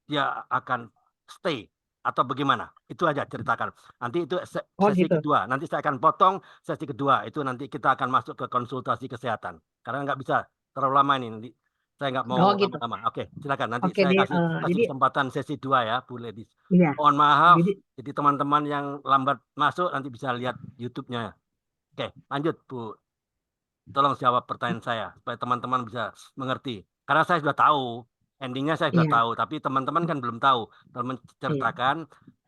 dia akan stay atau bagaimana? Itu aja ceritakan. Nanti itu Oh sesi gitu. kedua. Nanti saya akan potong sesi kedua. Itu nanti kita akan masuk ke konsultasi kesehatan. Karena nggak bisa terlalu lama ini. Nanti saya nggak Oh mau gitu. lama-lama. Oke, silakan. Nanti Oke saya dia kasih jadi kesempatan sesi 2 ya, Bu Ledi. iya. Mohon maaf. Jadi Jadi teman-teman yang lambat masuk nanti bisa lihat YouTube-nya. Oke, lanjut Bu. Tolong jawab pertanyaan saya supaya teman-teman bisa mengerti. Karena saya sudah tahu, endingnya saya sudah iya, tahu, tapi teman-teman kan belum tahu. Tolong iya. menceritakan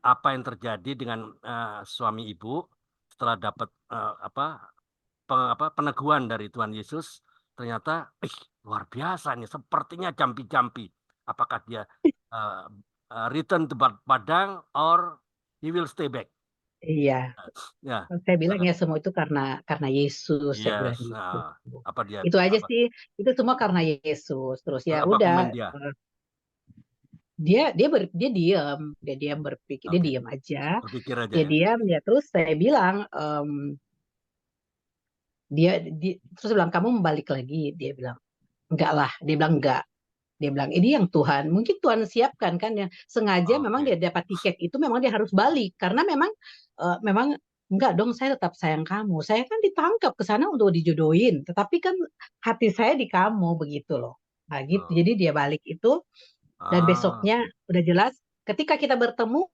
apa yang terjadi dengan suami ibu setelah dapat peneguhan dari Tuhan Yesus. Ternyata, luar biasa nih, sepertinya jampi-jampi. Apakah dia uh, return to Padang or he will stay back? Iya. Ya, Saya bilang silakan. ya semua itu karena Yesus, saya bilang Yes. gitu. Apa dia? Itu aja sih, itu semua karena Yesus. Terus ya Apa komen udah, dia? dia diam berpikir, dia Oke. diam aja, Berpikir aja dia ya. diam ya. Terus saya bilang, terus saya bilang kamu membalik lagi, dia bilang enggak lah, dia bilang enggak. Dia bilang ini yang Tuhan, mungkin Tuhan siapkan kan ya, sengaja memang Oke. dia dapat tiket itu memang dia harus balik karena memang enggak dong, saya tetap sayang kamu. Saya kan ditangkap ke sana untuk dijodohin, tetapi kan hati saya di kamu begitu loh. Nah gitu. Oh. Jadi dia balik itu dan besoknya udah jelas ketika kita bertemu,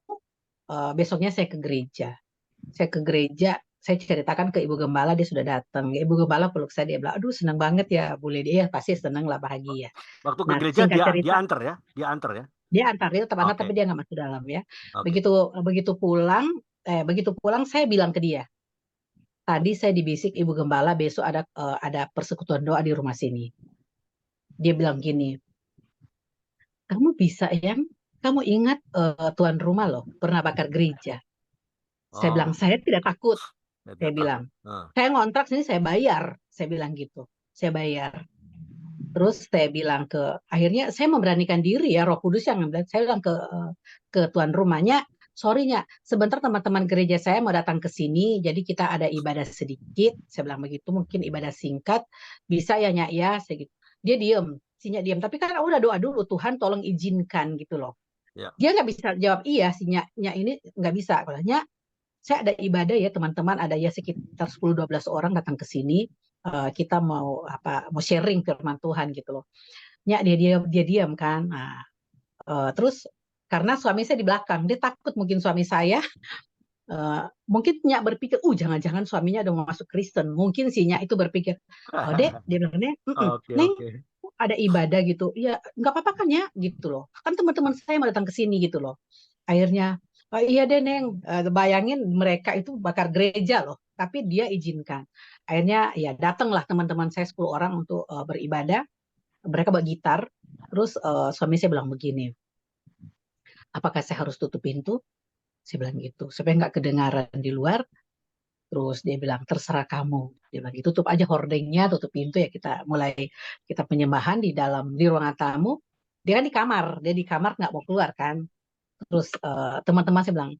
besoknya saya ke gereja. Saya ke gereja, saya ceritakan ke Ibu Gembala, dia sudah datang. Ibu Gembala peluk saya, dia bilang, aduh senang banget ya Bu Lydia, ya pasti senang lah, bahagia. Waktu ke Nah gereja singkat dia cerita, antar ya, dia antar ya. dia antar, dia tetap antar, Oke. tapi dia nggak masuk dalam ya. Oke. Begitu pulang saya bilang ke dia, tadi saya dibisik Ibu Gembala besok ada persekutuan doa di rumah sini. Dia bilang gini, kamu bisa yang kamu ingat tuan rumah loh pernah bakar gereja. Saya bilang Oh, saya tidak takut. saya Saya tidak takut. bilang saya ngontrak sini, saya bayar. Saya bilang gitu, saya bayar. Terus saya bilang akhirnya saya memberanikan diri ya, Roh Kudus yang bilang. Saya bilang ke tuan rumahnya, sorry-nya, sebentar teman-teman gereja saya mau datang ke sini, jadi kita ada ibadah sedikit. Saya bilang begitu, mungkin ibadah singkat, bisa ya Nyak ya, saya gitu. Dia diem, si Nyak diem, tapi kan udah doa dulu, Tuhan tolong izinkan gitu loh. Ya. Dia nggak bisa jawab iya, si Nyak ini nggak bisa. Kalau Nyak, saya ada ibadah ya teman-teman, ada ya sekitar 10-12 orang datang ke sini. Kita mau sharing firman Tuhan gitu loh. Ya dia diam kan. Nah, terus karena suami saya di belakang, dia takut mungkin suami saya mungkin Nyak berpikir, jangan-jangan suaminya udah mau masuk Kristen. Mungkin sih Nyak itu berpikir, Dek, dia bilang, Oke, Neng, oke. ada ibadah gitu. Ya nggak apa-apa kan ya gitu loh. Kan teman-teman saya mau datang ke sini gitu loh. Akhirnya, oh, iya deh Neng, bayangin mereka itu bakar gereja loh, tapi dia izinkan. Akhirnya ya datanglah teman-teman saya 10 orang untuk beribadah. Mereka bawa gitar. Terus suami saya bilang begini, apakah saya harus tutup pintu? Saya bilang gitu, supaya nggak kedengaran di luar. Terus dia bilang, terserah kamu. Dia bilang, tutup aja hordengnya, tutup pintu ya, kita penyembahan di ruangan tamu. Dia kan di kamar, dia di kamar nggak mau keluar kan. Terus teman-teman saya bilang,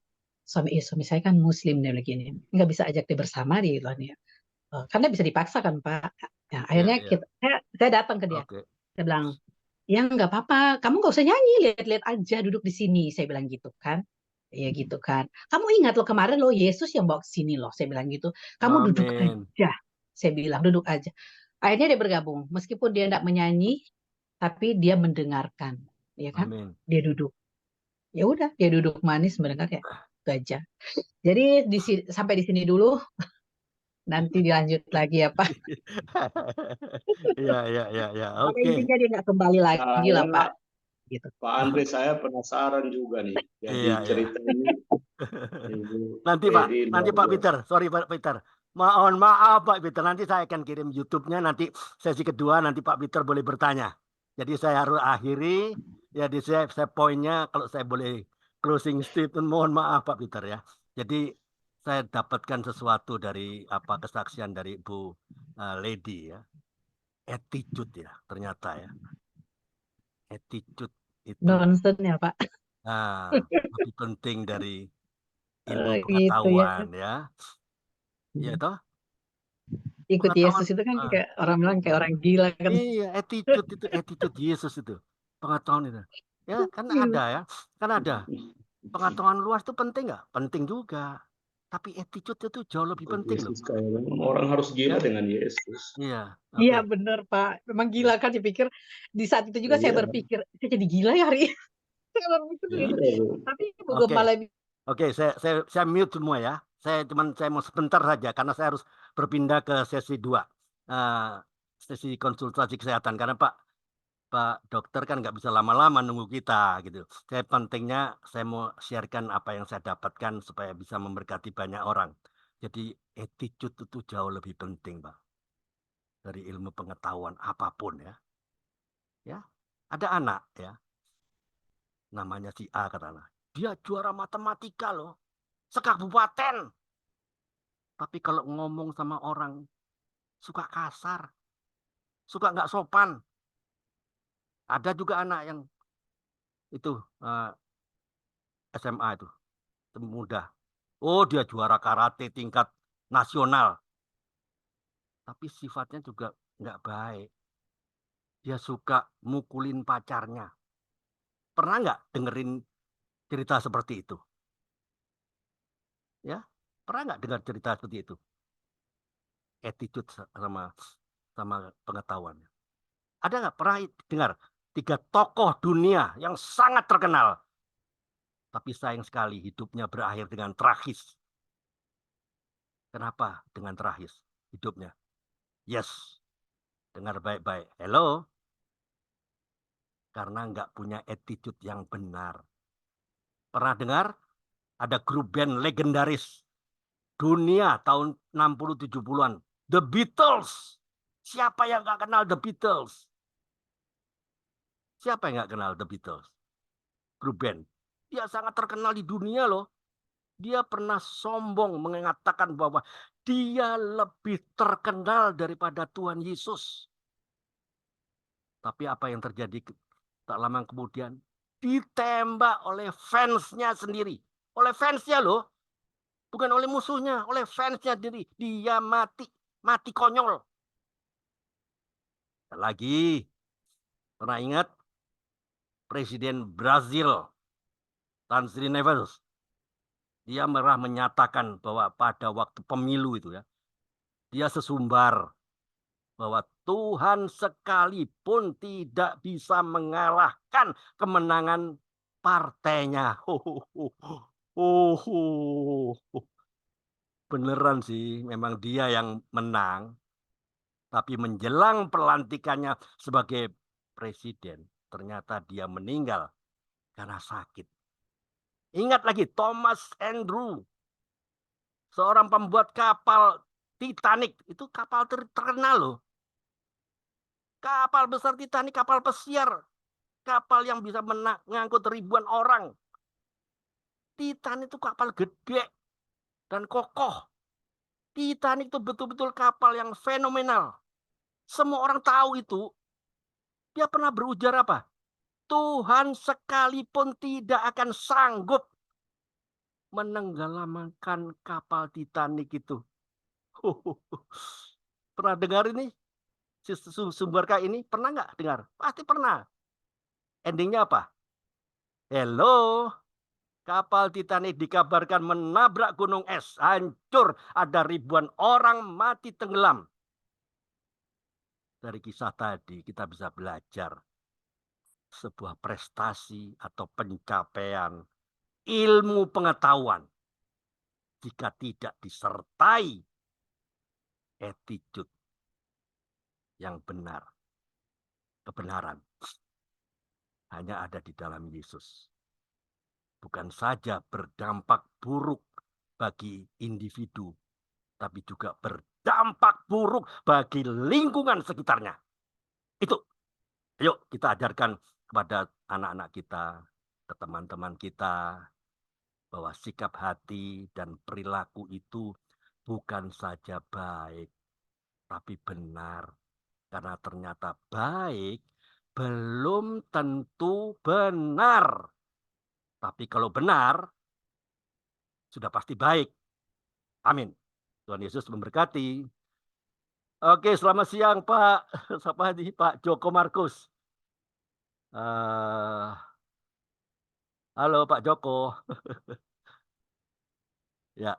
suami saya kan Muslim, dia bilang gini, nggak bisa ajak dia bersama di luar ya. Karena bisa dipaksa kan Pak. Ya, akhirnya saya datang ke dia. Oke. Saya bilang, ya nggak apa-apa, kamu nggak usah nyanyi, lihat-lihat aja, duduk di sini. Saya bilang gitu kan. Ya gitu kan. Kamu ingat loh kemarin loh Yesus yang bawa ke sini loh. Saya bilang gitu. Kamu duduk Amin. aja. Saya bilang duduk aja. Akhirnya dia bergabung. Meskipun dia tidak menyanyi, tapi dia mendengarkan. Ya kan? Amin. Dia duduk. Ya udah, dia duduk manis mendengar ya. Itu aja. Jadi sampai di sini dulu. Nanti dilanjut lagi ya Pak. Ya. Tapi Oke. intinya dia nggak kembali lagi lah Pak. Gitu. Pak Andre, saya penasaran juga nih. Jadi cerita ini. Nanti Pak Peter, sorry Pak Peter. Mohon maaf Pak Peter, nanti saya akan kirim YouTube-nya, nanti sesi kedua nanti Pak Peter boleh bertanya. Jadi saya harus akhiri ya, di saya poinnya kalau saya boleh closing statement. Mohon maaf Pak Peter ya. Jadi saya dapatkan sesuatu dari kesaksian dari Bu Lady ya. Attitude ya ternyata ya. Attitude itu Nonsen ya Pak. lebih penting dari ilmu Gitu ya. pengetahuan ya. Iya toh? Ikut Pengetahuan. Yesus itu kan kayak orang bilang kayak orang gila kan. Iya, attitude Yesus itu. Pengetahuan itu. Ya, kan ada ya. Kan ada. Pengetahuan luas itu penting nggak? Penting juga. Tapi attitude itu jauh lebih penting loh. Yesus kayak orang harus gila Ya. dengan Yesus. Iya. Iya Oke. bener Pak. Memang gila kan dipikir. Di saat itu juga saya Iya. berpikir, saya jadi gila ya hari ini. Saya berpikir gitu. Iya, Bu. Tapi Bu Oke. Gembala Oke, saya mute semua ya. Saya mau sebentar saja karena saya harus berpindah ke sesi 2. Sesi konsultasi kesehatan karena Pak dokter kan nggak bisa lama-lama nunggu kita gitu. Pentingnya saya mau sharekan apa yang saya dapatkan supaya bisa memberkati banyak orang. Jadi attitude itu jauh lebih penting, Pak. Dari ilmu pengetahuan apapun ya. Ya, ada anak ya. Namanya si A katakanlah. Dia juara matematika loh. Sekabupaten. Tapi kalau ngomong sama orang suka kasar. Suka nggak sopan. Ada juga anak yang itu SMA itu muda. Oh, dia juara karate tingkat nasional. Tapi sifatnya juga nggak baik. Dia suka mukulin pacarnya. Pernah nggak dengerin cerita seperti itu? Ya, pernah nggak dengar cerita seperti itu? Attitude sama pengetahuan. Ada nggak pernah dengar 3 tokoh dunia yang sangat terkenal, tapi sayang sekali hidupnya berakhir dengan tragis. Kenapa dengan tragis hidupnya? Yes, dengar baik-baik. Hello? Karena nggak punya attitude yang benar. Pernah dengar? Ada grup band legendaris dunia tahun 60-70-an. The Beatles. Siapa yang nggak kenal The Beatles? Siapa yang nggak kenal The Beatles? Grup band. Dia sangat terkenal di dunia loh. Dia pernah sombong mengatakan bahwa dia lebih terkenal daripada Tuhan Yesus. Tapi apa yang terjadi tak lama kemudian? Ditembak oleh fansnya sendiri. Oleh fansnya loh. Bukan oleh musuhnya, oleh fansnya sendiri. Dia mati konyol. Lagi, pernah ingat Presiden Brazil, Tancredo Neves? Dia pernah menyatakan bahwa pada waktu pemilu itu ya, dia sesumbar bahwa Tuhan sekalipun tidak bisa mengalahkan kemenangan partainya. Beneran sih, memang dia yang menang. Tapi menjelang pelantikannya sebagai presiden, ternyata dia meninggal karena sakit. Ingat lagi Thomas Andrew, seorang pembuat kapal Titanic. Itu kapal terkenal loh. Kapal besar Titanic, kapal pesiar. Kapal yang bisa mengangkut ribuan orang. Titanic itu kapal gede dan kokoh. Titanic itu betul-betul kapal yang fenomenal. Semua orang tahu itu. Dia pernah berujar apa? Tuhan sekalipun tidak akan sanggup menenggelamkan kapal Titanic itu. Pernah dengar ini? Sumberkah ini? Pernah nggak dengar? Pasti pernah. Endingnya apa? Hello, kapal Titanic dikabarkan menabrak gunung es, hancur, ada ribuan orang mati tenggelam. Dari kisah tadi kita bisa belajar sebuah prestasi atau pencapaian ilmu pengetahuan jika tidak disertai attitude yang benar, kebenaran hanya ada di dalam Yesus. Bukan saja berdampak buruk bagi individu, tapi juga berdampak buruk bagi lingkungan sekitarnya. Itu, yuk kita ajarkan kepada anak-anak kita, ke teman-teman kita, bahwa sikap hati dan perilaku itu bukan saja baik, tapi benar. Karena ternyata baik belum tentu benar. Tapi kalau benar, sudah pasti baik. Amin. Tuhan Yesus memberkati. Oke, selamat siang Pak. Siapa ini Pak Joko Markus. Halo Pak Joko. Ya.